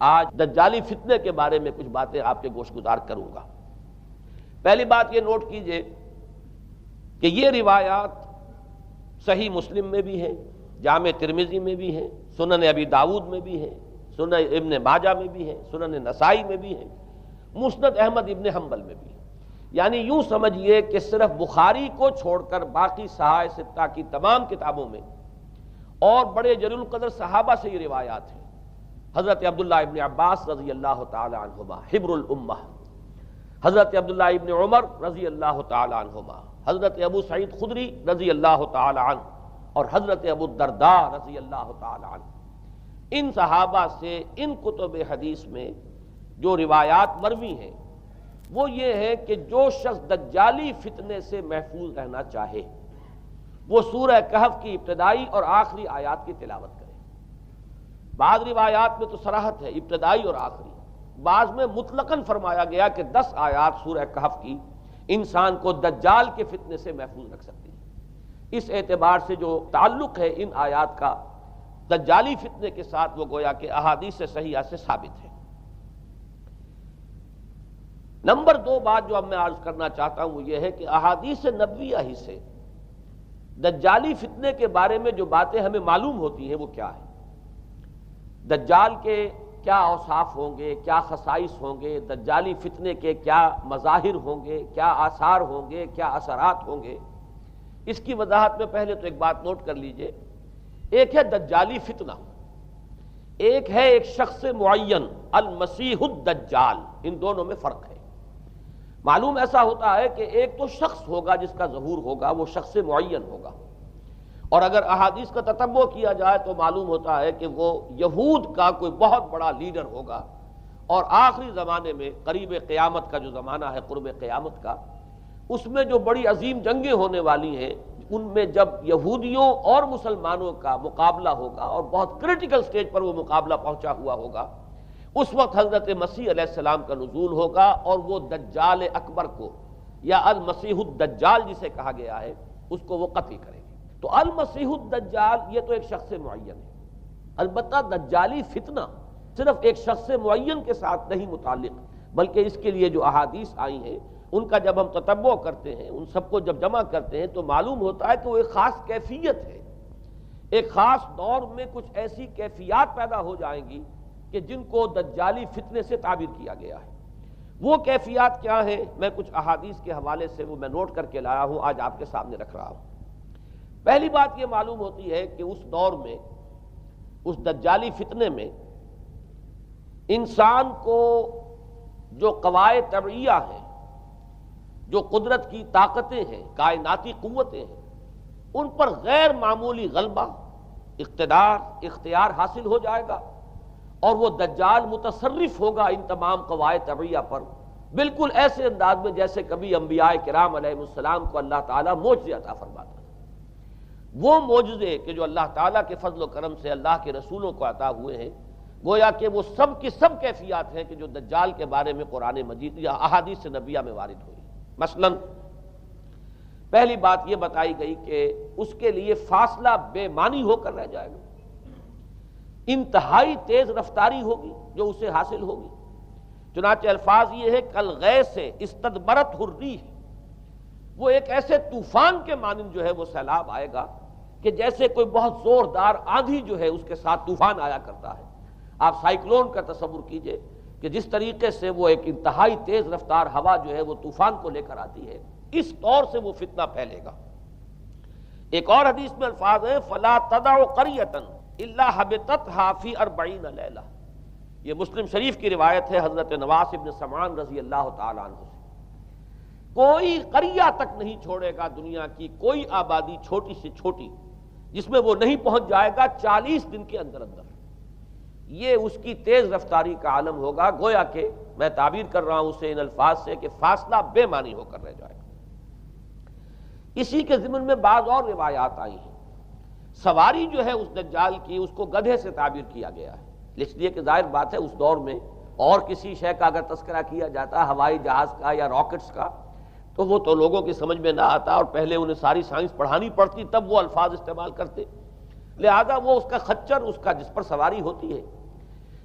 آج دجالی فتنے کے بارے میں کچھ باتیں آپ کے گوش گزار کروں گا۔ پہلی بات یہ نوٹ کیجئے کہ یہ روایات صحیح مسلم میں بھی ہیں، جامع ترمذی میں بھی ہیں، سنن ابی داؤد میں بھی ہیں، سنن ابن ماجہ میں بھی ہیں، سنن نسائی میں بھی ہیں، مسند احمد ابن حنبل میں بھی ہیں۔ یعنی یوں سمجھیے کہ صرف بخاری کو چھوڑ کر باقی صحاح ستہ کی تمام کتابوں میں اور بڑے جلیل القدر صحابہ سے یہ روایات ہیں۔ حضرت عبداللہ ابن عباس رضی اللہ تعالی عنہما حبر الامہ، حضرت عبداللہ ابن عمر رضی اللہ تعالی عنہما، حضرت ابو سعید خدری رضی اللہ تعالی عنہ، اور حضرت ابو الدرداء رضی اللہ تعالی عنہ۔ ان صحابہ سے ان کتب حدیث میں جو روایات مروی ہیں وہ یہ ہے کہ جو شخص دجالی فتنے سے محفوظ رہنا چاہے وہ سورہ کہف کی ابتدائی اور آخری آیات کی تلاوت کرے۔ بعض روایات میں تو صراحت ہے ابتدائی اور آخری، بعض میں مطلقاً فرمایا گیا کہ 10 آیات سورہ کہف کی انسان کو دجال کے فتنے سے محفوظ رکھ سکتی ہے۔ اس اعتبار سے جو تعلق ہے ان آیات کا دجالی فتنے کے ساتھ وہ گویا کہ احادیث صحیحہ سے ثابت ہے۔ نمبر 2 بات جو اب میں عرض کرنا چاہتا ہوں وہ یہ ہے کہ احادیث نبویہ ہی سے دجالی فتنے کے بارے میں جو باتیں ہمیں معلوم ہوتی ہیں وہ کیا ہے، دجال کے کیا اوصاف ہوں گے، کیا خصائص ہوں گے، دجالی فتنے کے کیا مظاہر ہوں گے، کیا آثار ہوں گے، کیا اثرات ہوں گے۔ اس کی وضاحت میں پہلے تو ایک بات نوٹ کر لیجئے، ایک ہے دجالی فتنہ، ایک ہے ایک شخص معین المسیح الدجال، ان دونوں میں فرق ہے۔ معلوم ایسا ہوتا ہے کہ ایک تو شخص ہوگا جس کا ظہور ہوگا، وہ شخص معین ہوگا، اور اگر احادیث کا تتبع کیا جائے تو معلوم ہوتا ہے کہ وہ یہود کا کوئی بہت بڑا لیڈر ہوگا، اور آخری زمانے میں قریب قیامت کا جو زمانہ ہے، قرب قیامت کا، اس میں جو بڑی عظیم جنگیں ہونے والی ہیں ان میں جب یہودیوں اور مسلمانوں کا مقابلہ ہوگا اور بہت کریٹیکل سٹیج پر وہ مقابلہ پہنچا ہوا ہوگا، اس وقت حضرت مسیح علیہ السلام کا نزول ہوگا اور وہ دجال اکبر کو یا المسیح الدجال جسے کہا گیا ہے اس کو وہ قتل کریں گے۔ تو المسیح الدجال یہ تو ایک شخص معین ہے، البتہ دجالی فتنہ صرف ایک شخص معین کے ساتھ نہیں متعلق، بلکہ اس کے لیے جو احادیث آئی ہیں ان کا جب ہم تتبع کرتے ہیں، ان سب کو جب جمع کرتے ہیں تو معلوم ہوتا ہے کہ وہ ایک خاص کیفیت ہے، ایک خاص دور میں کچھ ایسی کیفیات پیدا ہو جائیں گی کہ جن کو دجالی فتنے سے تعبیر کیا گیا ہے۔ وہ کیفیات کیا ہیں، میں کچھ احادیث کے حوالے سے وہ میں نوٹ کر کے لایا ہوں، آج آپ کے سامنے رکھ رہا ہوں۔ پہلی بات یہ معلوم ہوتی ہے کہ اس دور میں، اس دجالی فتنے میں، انسان کو جو قواعد طبعیہ ہیں، جو قدرت کی طاقتیں ہیں، کائناتی قوتیں ہیں، ان پر غیر معمولی غلبہ، اقتدار، اختیار حاصل ہو جائے گا، اور وہ دجال متصرف ہوگا ان تمام قواعد طبعیہ پر، بالکل ایسے انداز میں جیسے کبھی انبیاء کرام علیہ السلام کو اللہ تعالیٰ معجزے عطا فرماتا ہے۔ وہ معجزے کہ جو اللہ تعالیٰ کے فضل و کرم سے اللہ کے رسولوں کو عطا ہوئے ہیں، گویا کہ وہ سب کی سب کیفیات ہیں کہ جو دجال کے بارے میں قرآن مجید یا احادیث نبیہ میں وارد ہوئی۔ مثلا پہلی بات یہ بتائی گئی کہ اس کے لیے فاصلہ بے معنی ہو کر رہ جائے گا، انتہائی تیز رفتاری ہوگی جو اسے حاصل ہوگی۔ چنانچہ الفاظ یہ ہے کالغیث استدبرت الريح، وہ ایک ایسے طوفان کے مانند جو ہے وہ سیلاب آئے گا کہ جیسے کوئی بہت زوردار آندھی جو ہے اس کے ساتھ طوفان آیا کرتا ہے۔ آپ سائیکلون کا تصور کیجئے کہ جس طریقے سے وہ ایک انتہائی تیز رفتار ہوا جو ہے وہ طوفان کو لے کر آتی ہے، اس طور سے وہ فتنہ پھیلے گا۔ ایک اور حدیث میں الفاظ ہے فلا تدع قریۃ الا حبطتها فی 40 لیلہ، یہ مسلم شریف کی روایت ہے حضرت نواس ابن سمعان رضی اللہ تعالی عنہ سے۔ کوئی قریہ تک نہیں چھوڑے گا دنیا کی کوئی آبادی چھوٹی سے چھوٹی جس میں وہ نہیں پہنچ جائے گا 40 دن کے اندر اندر۔ یہ اس کی تیز رفتاری کا عالم ہوگا، گویا کہ میں تعبیر کر رہا ہوں اسے ان الفاظ سے کہ فاصلہ بے معنی ہو کر رہ جائے گا۔ اسی کے ضمن میں بعض اور روایات آئی ہیں۔ سواری جو ہے اس دجال کی اس کو گدھے سے تعبیر کیا گیا ہے، اس لیے کہ ظاہر بات ہے اس دور میں اور کسی شے کا اگر تذکرہ کیا جاتا ہوائی جہاز کا یا راکٹس کا تو وہ تو لوگوں کی سمجھ میں نہ آتا، اور پہلے انہیں ساری سائنس پڑھانی پڑتی تب وہ الفاظ استعمال کرتے، لہذا وہ اس کا خچر، اس کا جس پر سواری ہوتی ہے۔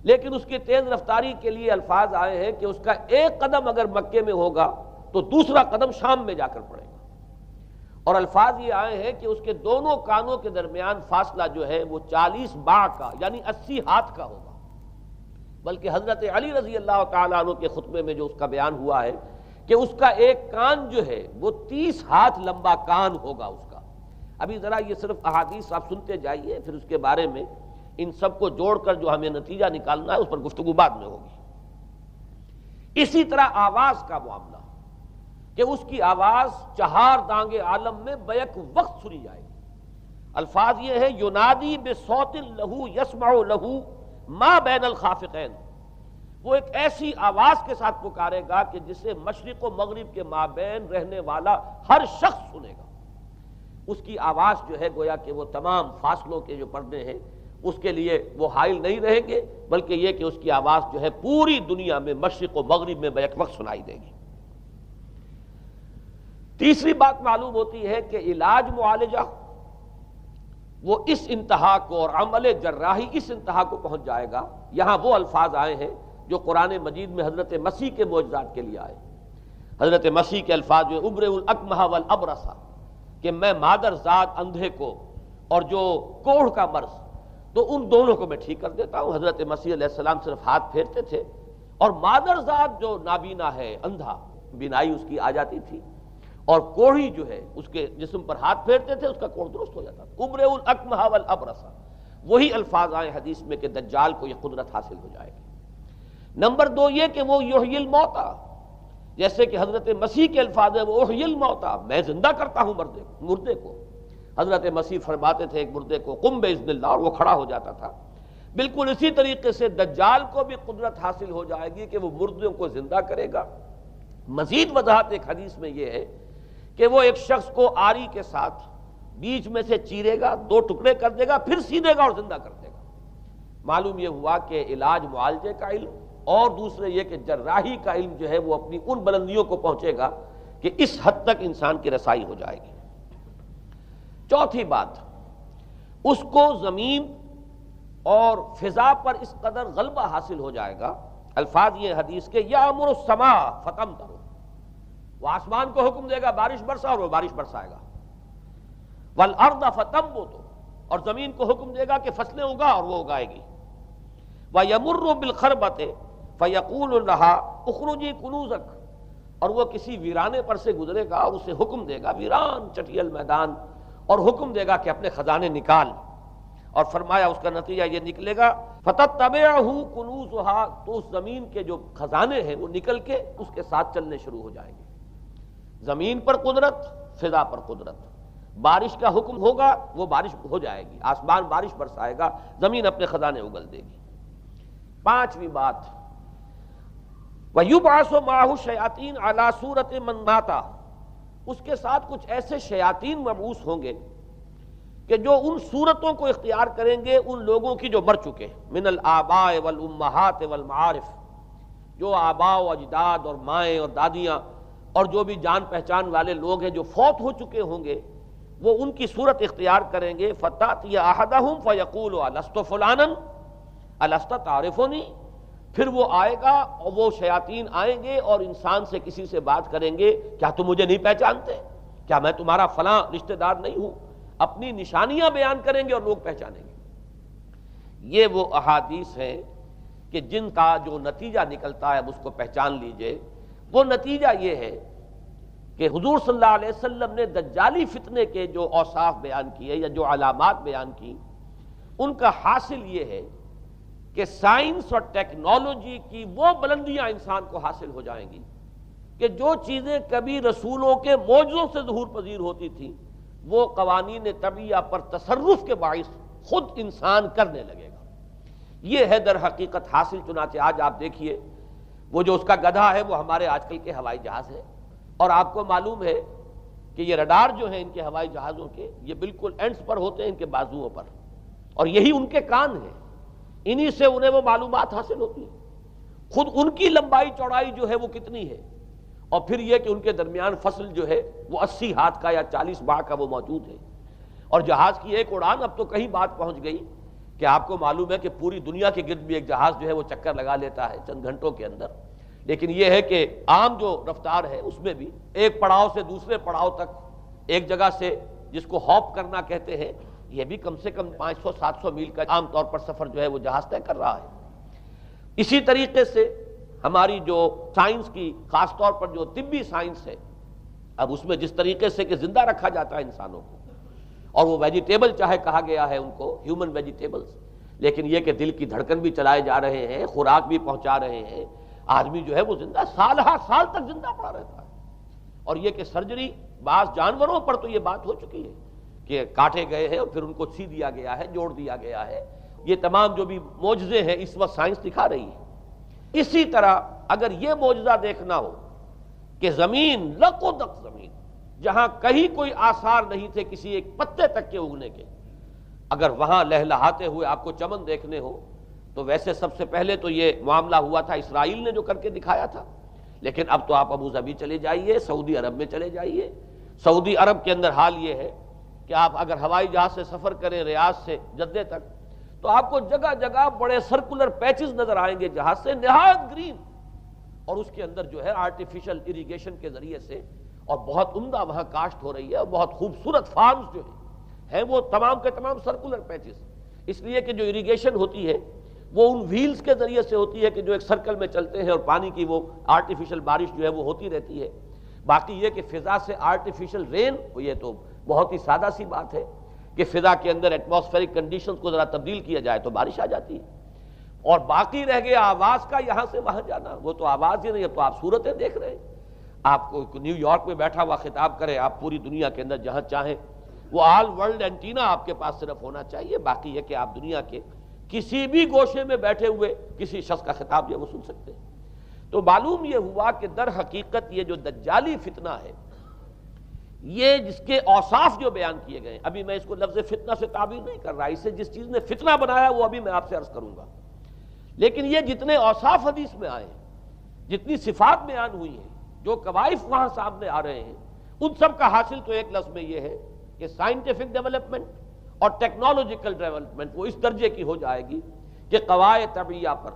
لیکن اس کی تیز رفتاری کے لیے الفاظ آئے ہیں کہ اس کا ایک قدم اگر مکے میں ہوگا تو دوسرا قدم شام میں جا کر پڑے گا، اور الفاظ یہ آئے ہیں کہ اس کے دونوں کانوں کے درمیان فاصلہ جو ہے وہ 40 باع کا یعنی 80 ہاتھ کا ہوگا، بلکہ حضرت علی رضی اللہ تعالیٰ عنہ کے خطبے میں جو اس کا بیان ہوا ہے کہ اس کا ایک کان جو ہے وہ 30 ہاتھ لمبا کان ہوگا اس کا۔ ابھی ذرا یہ صرف احادیث آپ سنتے جائیے، پھر اس کے بارے میں ان سب کو جوڑ کر جو ہمیں نتیجہ نکالنا ہے اس پر گفتگو بعد میں ہوگی۔ اسی طرح آواز کا معاملہ کہ اس کی آواز 4 دانگ عالم میں بیک وقت سنی جائے گی۔ الفاظ یہ ہے ینادی بصوت لہو یسمع لہو ما بین الخافقین، وہ ایک ایسی آواز کے ساتھ پکارے گا کہ جسے مشرق و مغرب کے مابین رہنے والا ہر شخص سنے گا۔ اس کی آواز جو ہے گویا کہ وہ تمام فاصلوں کے جو پردے ہیں اس کے لیے وہ حائل نہیں رہیں گے، بلکہ یہ کہ اس کی آواز جو ہے پوری دنیا میں مشرق و مغرب میں بیک وقت سنائی دے گی۔ تیسری بات معلوم ہوتی ہے کہ علاج معالجہ وہ اس انتہا کو اور عمل جراحی اس انتہا کو پہنچ جائے گا۔ یہاں وہ الفاظ آئے ہیں جو قرآن مجید میں حضرت مسیح کے معجزات کے لیے آئے۔ حضرت مسیح کے الفاظ جو ابرئ الاکمہ والابرص، کہ میں مادر ذات اندھے کو اور جو کوڑھ کا مرض تو ان دونوں کو میں ٹھیک کر دیتا ہوں۔ حضرت مسیح علیہ السلام صرف ہاتھ پھیرتے تھے اور مادر ذات جو نابینا ہے، اندھا، بینائی اس کی آ جاتی تھی، اور کوڑھی جو ہے اس کے جسم پر ہاتھ پھیرتے تھے، اس کا کوڑھ درست ہو جاتا تھا۔ ابرئ الاکمہ والابرص، وہی الفاظ آئے حدیث میں کہ دجال کو یہ قدرت حاصل ہو جائے گی۔ نمبر 2 یہ کہ وہ یحیی الموتیٰ، جیسے کہ حضرت مسیح کے الفاظ ہیں وہ احیی الموتیٰ، میں زندہ کرتا ہوں مردے کو۔ حضرت مسیح فرماتے تھے ایک مردے کو قم باذن اللہ، اور وہ کھڑا ہو جاتا تھا۔ بالکل اسی طریقے سے دجال کو بھی قدرت حاصل ہو جائے گی کہ وہ مردوں کو زندہ کرے گا۔ مزید وضاحت ایک حدیث میں یہ ہے کہ وہ ایک شخص کو آری کے ساتھ بیچ میں سے چیرے گا، 2 ٹکڑے کر دے گا، پھر سیدھے گا اور زندہ کر دے گا۔ معلوم یہ ہوا کہ علاج معالجے کا علم اور دوسرے یہ کہ جراحی کا علم جو ہے وہ اپنی ان بلندیوں کو پہنچے گا کہ اس حد تک انسان کی رسائی ہو جائے گی۔ چوتھی بات، اس کو زمین اور فضا پر اس قدر غلبہ حاصل ہو جائے گا۔ الفاظ یہ حدیث کے یامر السماء فتمطر، وہ آسمان کو حکم دے گا بارش برسا اور وہ بارش برسائے گا۔ والارض فتنبت، اور زمین کو حکم دے گا کہ فصلیں اگا اور وہ اگائے گی۔ وَيَمُرُّ بِالْخَرْبَةِ فَيَقُولُ لَهَا اُخْرُجِي كُنُوزَكَ، اور وہ کسی ویرانے پر سے گزرے گا اور اسے حکم دے گا، ویران چٹیل میدان، اور حکم دے گا کہ اپنے خزانے نکال، اور فرمایا اس کا نتیجہ یہ نکلے گا فَتَتَّبِعُهُ كُنُوزُهَا، تو اس زمین کے جو خزانے ہیں وہ نکل کے اس کے ساتھ چلنے شروع ہو جائیں گے۔ زمین پر قدرت، فضا پر قدرت، بارش کا حکم ہوگا وہ بارش ہو جائے گی، آسمان بارش برسائے گا، زمین اپنے خزانے اگل دے گی۔ 5ویں بات، وَيُبْعَثُ مَعَهُ الشَّيَاطِينُ عَلَى صُورَةِ مَن مَاتَ، اس کے ساتھ کچھ ایسے شیاطین مبعوث ہوں گے کہ جو ان صورتوں کو اختیار کریں گے ان لوگوں کی جو مر چکے، من الآباء والأمہات والمعارف، جو آباء و اجداد اور مائیں اور دادیاں اور جو بھی جان پہچان والے لوگ ہیں جو فوت ہو چکے ہوں گے، وہ ان کی صورت اختیار کریں گے۔ فَتَأْتِيَ أَحَدَهُمْ فَيَقُولُ أَلَسْتُ فُلَانًا أَلَسْتَ تَعْرِفُنِي، پھر وہ آئے گا اور وہ شیاطین آئیں گے اور انسان سے کسی سے بات کریں گے، کیا تم مجھے نہیں پہچانتے؟ کیا میں تمہارا فلاں رشتہ دار نہیں ہوں؟ اپنی نشانیاں بیان کریں گے اور لوگ پہچانیں گے۔ یہ وہ احادیث ہیں کہ جن کا جو نتیجہ نکلتا ہے اب اس کو پہچان لیجئے۔ وہ نتیجہ یہ ہے کہ حضور صلی اللہ علیہ وسلم نے دجالی فتنے کے جو اوصاف بیان کیے یا جو علامات بیان کی، ان کا حاصل یہ ہے کہ سائنس اور ٹیکنالوجی کی وہ بلندیاں انسان کو حاصل ہو جائیں گی کہ جو چیزیں کبھی رسولوں کے معجزوں سے ظہور پذیر ہوتی تھیں وہ قوانین طبیعہ پر تصرف کے باعث خود انسان کرنے لگے گا۔ یہ ہے در حقیقت حاصل۔ چنانچہ آج آپ دیکھیے وہ جو اس کا گدھا ہے وہ ہمارے آج کل کے ہوائی جہاز ہے، اور آپ کو معلوم ہے کہ یہ رڈار جو ہیں ان کے ہوائی جہازوں کے، یہ بالکل اینڈز پر ہوتے ہیں ان کے بازوؤں پر، اور یہی ان کے کان ہیں، انہی سے انہیں وہ معلومات حاصل ہوتی ہیں۔ خود ان کی لمبائی چوڑائی جو ہے وہ کتنی ہے، اور پھر یہ کہ ان کے درمیان فصل جو ہے وہ 80 ہاتھ کا یا 40 باع کا وہ موجود ہے۔ اور جہاز کی ایک اڑان اب تو کہیں بات پہنچ گئی کہ آپ کو معلوم ہے کہ پوری دنیا کے گرد بھی ایک جہاز جو ہے وہ چکر لگا لیتا ہے چند گھنٹوں کے اندر، لیکن یہ ہے کہ عام جو رفتار ہے اس میں بھی ایک پڑاؤ سے دوسرے پڑاؤ تک، ایک جگہ سے جس کو ہاپ کرنا کہتے ہیں، یہ بھی کم سے کم 500-700 میل کا عام طور پر سفر جو ہے وہ جہاز طے کر رہا ہے۔ اسی طریقے سے ہماری جو سائنس کی، خاص طور پر جو طبی سائنس ہے، اب اس میں جس طریقے سے کہ زندہ رکھا جاتا ہے انسانوں کو، اور وہ ویجیٹیبل چاہے کہا گیا ہے ان کو ہیومن ویجیٹیبلز، لیکن یہ کہ دل کی دھڑکن بھی چلائے جا رہے ہیں، خوراک بھی پہنچا رہے ہیں، آدمی جو ہے وہ زندہ سال ہر سال تک زندہ پڑا رہتا ہے۔ اور یہ کہ سرجری بعض جانوروں پر تو یہ بات ہو چکی ہے کہ کاٹے گئے ہیں اور پھر ان کو سی دیا گیا ہے، جوڑ دیا گیا ہے۔ یہ تمام جو بھی معجزے ہیں اس وقت سائنس دکھا رہی ہے۔ اسی طرح اگر یہ معجزہ دیکھنا ہو کہ زمین لق و دق زمین، جہاں کہیں کوئی آثار نہیں تھے کسی ایک پتے تک کے اگنے کے، اگر وہاں لہلہاتے ہوئے آپ کو چمن دیکھنے ہو تو ویسے سب سے پہلے تو یہ معاملہ ہوا تھا اسرائیل نے جو کر کے دکھایا تھا، لیکن اب تو آپ ابو ظبی چلے جائیے، سعودی عرب میں چلے جائیے۔ سعودی عرب کے اندر حال یہ ہے کہ آپ اگر ہوائی جہاز سے سفر کریں ریاض سے جدہ تک تو آپ کو جگہ جگہ بڑے سرکولر پیچز نظر آئیں گے جہاز سے، نہایت گرین، اور اس کے اندر جو ہے آرٹیفیشل اریگیشن کے ذریعے سے اور بہت عمدہ وہاں کاشت ہو رہی ہے، اور بہت خوبصورت فارمز جو ہیں وہ تمام کے تمام سرکولر پیچز، اس لیے کہ جو اریگیشن ہوتی ہے وہ ان ویلز کے ذریعے سے ہوتی ہے کہ جو ایک سرکل میں چلتے ہیں اور پانی کی وہ آرٹیفیشل بارش جو ہے وہ ہوتی رہتی ہے۔ باقی یہ کہ فضا سے آرٹیفیشل رین، یہ تو بہت ہی سادہ سی بات ہے کہ فضا کے اندر ایٹماسفیرک کنڈیشنز کو ذرا تبدیل کیا جائے تو بارش آ جاتی ہے۔ اور باقی رہ گیا آواز کا یہاں سے وہاں جانا، وہ تو آواز ہی نہیں، اب تو آپ صورتیں دیکھ رہے ہیں۔ آپ کو نیو یارک میں بیٹھا ہوا خطاب کرے، آپ پوری دنیا کے اندر جہاں چاہیں، وہ آل ورلڈ اینٹینا آپ کے پاس صرف ہونا چاہیے، باقی یہ کہ آپ دنیا کے کسی بھی گوشے میں بیٹھے ہوئے کسی شخص کا خطاب یہ وہ سن سکتے ہیں۔ تو معلوم یہ ہوا کہ در حقیقت یہ جو دجالی فتنہ ہے، یہ جس کے اوصاف جو بیان کیے گئے، ابھی میں اس کو لفظ فتنہ سے تعبیر نہیں کر رہا، اسے جس چیز نے فتنہ بنایا وہ ابھی میں آپ سے عرض کروں گا، لیکن یہ جتنے اوصاف حدیث میں آئے ہیں، جتنی صفات بیان ہوئی ہیں، جو کوائف وہاں سامنے آ رہے ہیں، ان سب کا حاصل تو ایک لفظ میں یہ ہے کہ سائنٹیفک ڈیولپمنٹ اور ٹیکنالوجیکل ڈیولپمنٹ وہ اس درجے کی ہو جائے گی کہ قواعد طبیعیہ پر،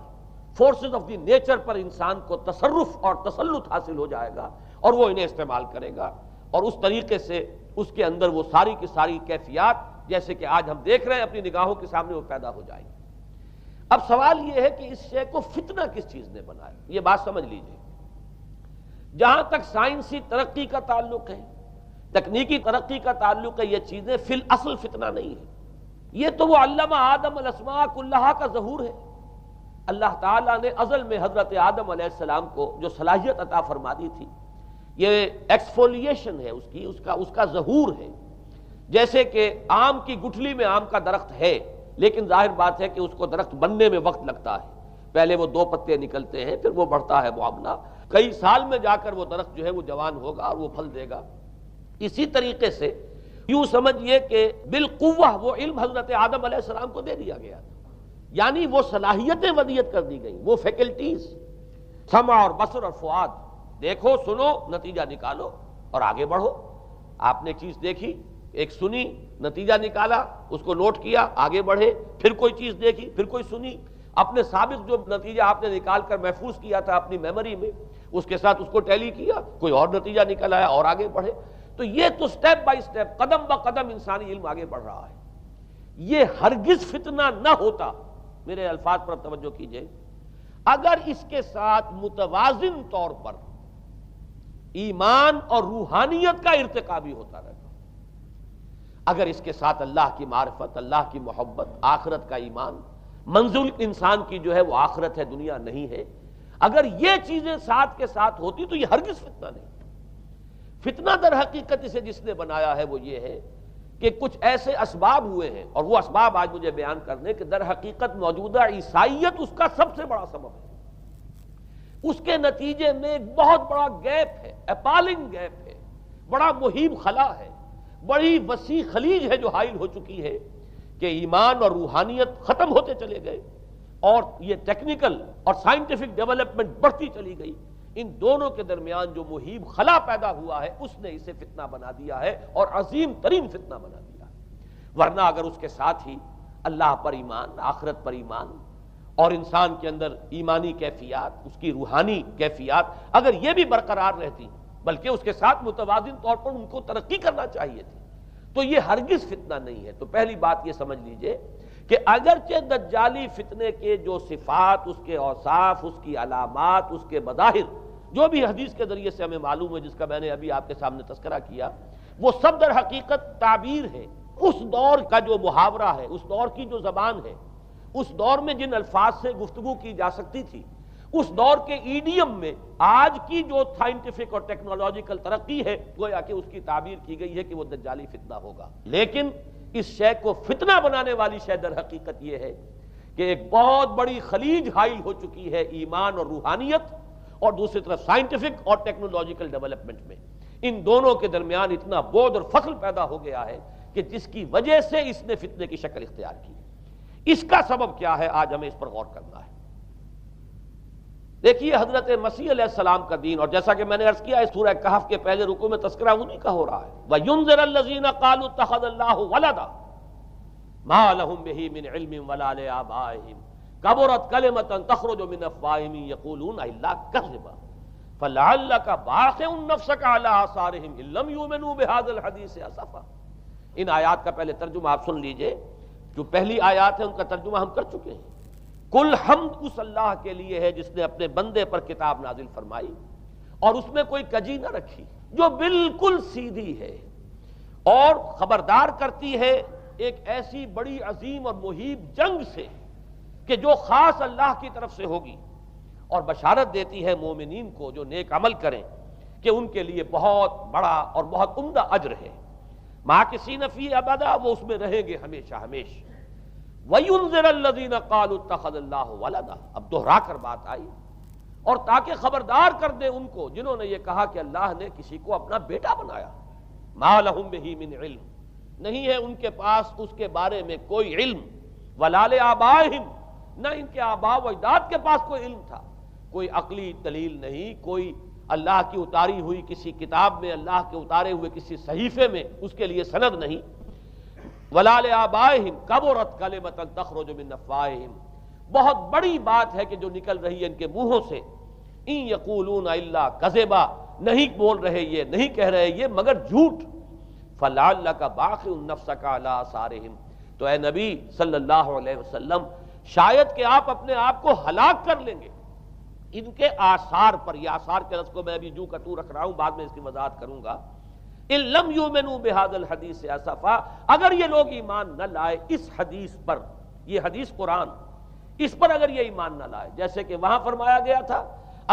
فورسز آف دی نیچر پر انسان کو تصرف اور تسلط حاصل ہو جائے گا، اور وہ انہیں استعمال کرے گا، اور اس طریقے سے اس کے اندر وہ ساری کی ساری کیفیات جیسے کہ آج ہم دیکھ رہے ہیں اپنی نگاہوں کے سامنے وہ پیدا ہو جائیں گی۔ اب سوال یہ ہے کہ اس شے کو فتنہ کس چیز نے بنایا، یہ بات سمجھ لیجئے۔ جہاں تک سائنسی ترقی کا تعلق ہے، تکنیکی ترقی کا تعلق ہے، یہ چیزیں فی الاصل فتنہ نہیں ہے، یہ تو وہ علمہ آدم الاسماء کلہا کا ظہور ہے۔ اللہ تعالیٰ نے ازل میں حضرت آدم علیہ السلام کو جو صلاحیت عطا فرما دی تھی، یہ ایکسفولیشن ہے اس کا ظہور ہے۔ جیسے کہ آم کی گٹھلی میں آم کا درخت ہے، لیکن ظاہر بات ہے کہ اس کو درخت بننے میں وقت لگتا ہے، پہلے وہ 2 پتے نکلتے ہیں، پھر وہ بڑھتا ہے معاملہ، کئی سال میں جا کر وہ درخت جو ہے وہ جوان ہوگا اور وہ پھل دے گا۔ اسی طریقے سے یوں سمجھئے کہ بالقوہ وہ علم حضرت آدم علیہ السلام کو دے دیا گیا، یعنی وہ صلاحیتیں ودیت کر دی گئیں، وہ فیکلٹیز، سمع اور بصر اور فؤاد، دیکھو سنو نتیجہ نکالو اور آگے بڑھو۔ آپ نے چیز دیکھی، ایک سنی، نتیجہ نکالا، اس کو نوٹ کیا، آگے بڑھے، پھر کوئی چیز دیکھی، پھر کوئی سنی، اپنے سابق جو نتیجہ آپ نے نکال کر محفوظ کیا تھا اپنی میموری میں، اس کے ساتھ اس کو ٹیلی کیا، کوئی اور نتیجہ نکل آیا اور آگے بڑھے۔ تو یہ تو سٹیپ بائی سٹیپ، قدم با قدم انسانی علم آگے بڑھ رہا ہے۔ یہ ہرگز فتنہ نہ ہوتا، میرے الفاظ پر توجہ کیجئے، اگر اس کے ساتھ متوازن طور پر ایمان اور روحانیت کا ارتقا بھی ہوتا رہتا، اگر اس کے ساتھ اللہ کی معرفت، اللہ کی محبت، آخرت کا ایمان، منزل انسان کی جو ہے وہ آخرت ہے، دنیا نہیں ہے، اگر یہ چیزیں ساتھ کے ساتھ ہوتی تو یہ ہرگز فتنہ نہیں۔ فتنہ در حقیقت اسے جس نے بنایا ہے وہ یہ ہے کہ کچھ ایسے اسباب ہوئے ہیں، اور وہ اسباب آج مجھے بیان کرنے کہ در حقیقت موجودہ عیسائیت اس کا سب سے بڑا سبب ہے۔ اس کے نتیجے میں ایک بہت بڑا گیپ ہے، اپالنگ گیپ ہے، بڑا مہیب خلا ہے، بڑی وسیع خلیج ہے جو حائل ہو چکی ہے کہ ایمان اور روحانیت ختم ہوتے چلے گئے، اور یہ ٹیکنیکل اور سائنٹیفک ڈیولپمنٹ بڑھتی چلی گئی۔ ان دونوں کے درمیان جو مہیب خلا پیدا ہوا ہے اس نے اسے فتنہ بنا دیا ہے، اور عظیم ترین فتنہ بنا دیا ہے۔ ورنہ اگر اس کے ساتھ ہی اللہ پر ایمان، آخرت پر ایمان، اور انسان کے اندر ایمانی کیفیات، اس کی روحانی کیفیات اگر یہ بھی برقرار رہتی بلکہ اس کے ساتھ متوازن طور پر ان کو ترقی کرنا چاہیے تھی، تو یہ ہرگز فتنہ نہیں ہے۔ تو پہلی بات یہ سمجھ لیجئے کہ اگرچہ دجالی فتنے کے جو صفات، اس کے اوصاف، اس کی علامات، اس کے مظاہر جو بھی حدیث کے ذریعے سے ہمیں معلوم ہے، جس کا میں نے ابھی آپ کے سامنے تذکرہ کیا، وہ سب در حقیقت تعبیر ہے اس دور کا جو محاورہ ہے، اس دور کی جو زبان ہے، اس دور میں جن الفاظ سے گفتگو کی جا سکتی تھی، اس دور کے ایڈیم میں آج کی جو سائنٹیفک اور ٹیکنالوجیکل ترقی ہے، گویا کہ اس کی تعبیر کی گئی ہے کہ وہ دجالی فتنہ ہوگا۔ لیکن اس شے کو فتنہ بنانے والی شے در حقیقت یہ ہے کہ ایک بہت بڑی خلیج حائل ہو چکی ہے ایمان اور روحانیت، اور دوسری طرف سائنٹیفک اور ٹیکنالوجیکل ڈیولپمنٹ میں ان دونوں کے درمیان اتنا بعد اور فصل پیدا ہو گیا ہے کہ جس کی وجہ سے اس نے فتنے کی شکل اختیار کی۔ اس کا سبب کیا ہے، آج ہمیں اس پر غور کرنا ہے۔ دیکھیے حضرت مسیح علیہ السلام کا دین، اور جیسا کہ میں نے عرض کیا اس سورہ کہف کے پہلے رکوع میں تذکرہ انہی کا ہو رہا ہے، وَيُنذِرَ الَّذِينَ قَالُوا اتَّخَذَ اللَّهُ وَلَدًا مَا لَهُم بِهِ مِنْ عِلْمٍ وَلَا لِآبَائِهِمْ كَبُرَتْ كَلِمَةً تَخْرُجُ مِنْ أَفْوَاهِهِمْ يَقُولُونَ إِلَّا كَذِبًا فَلَعَلَّكَ بَاخِعٌ نَفْسَكَ عَلَىٰ آثَارِهِمْ إِن لَّمْ يُؤْمِنُوا بِهَٰذَا الْحَدِيثِ أَسَفًا۔ ان آیات کا پہلے ترجمہ آپ سن لیجئے، جو پہلی آیات ہے ان کا ترجمہ ہم کر چکے ہیں۔ کل حمد اس اللہ کے لیے ہے جس نے اپنے بندے پر کتاب نازل فرمائی اور اس میں کوئی کجی نہ رکھی، جو بالکل سیدھی ہے اور خبردار کرتی ہے ایک ایسی بڑی عظیم اور مہیب جنگ سے کہ جو خاص اللہ کی طرف سے ہوگی، اور بشارت دیتی ہے مومنین کو جو نیک عمل کریں کہ ان کے لیے بہت بڑا اور بہت عمدہ اجر ہے، ماکثین فیہ ابدا، وہ اس میں رہیں گے ہمیشہ ہمیشہ۔ وَيُنذِرَ الَّذِينَ قَالُوا اتَّخَذَ اللَّهُ وَلَدًا، اب دوہرا کر بات آئی، اور تاکہ خبردار کر دے ان کو جنہوں نے یہ کہا کہ اللہ نے کسی کو اپنا بیٹا بنایا۔ مَا لَهُم بِهِ مِنْ عِلْمٍ، نہیں ہے ان کے پاس اس کے بارے میں کوئی علم، وَلَا لِآبَائِهِمْ، نہ ان کے آباء و اجداد کے پاس کوئی علم تھا، کوئی عقلی دلیل نہیں، کوئی اللہ کی اتاری ہوئی کسی کتاب میں، اللہ کے اتارے ہوئے کسی صحیفے میں اس کے لیے سند نہیں۔ وَلَا لِآبَائِهِمْ كَبُرَتْ كَلِمَةً تَخْرُجُ مِنْ أَفْوَاهِهِمْ، بہت بڑی بات ہے کہ جو نکل رہی ہے ان کے منہوں سے، إِن يَقُولُونَ إِلَّا كَذِبًا، نہیں بول رہے یہ، نہیں کہہ رہے یہ مگر جھوٹ۔ فَلَعَلَّكَ بَاخِعٌ نَفْسَكَ عَلَىٰ آثَارِهِمْ، تو اے نبی صلی اللہ علیہ وسلم شاید کہ آپ اپنے آپ کو ہلاک کر لیں گے ان کے آثار پر۔ یہ آثار کے لفظ کو میں ابھی جو کا تو رکھ رہا ہوں، بعد میں اس کی وضاحت کروں گا۔ ان لم یؤمنوا بهذا الحدیث اسفا، اگر یہ لوگ ایمان نہ لائے اس حدیث پر، یہ حدیث قرآن، اس پر اگر یہ ایمان نہ لائے، جیسے کہ وہاں فرمایا گیا تھا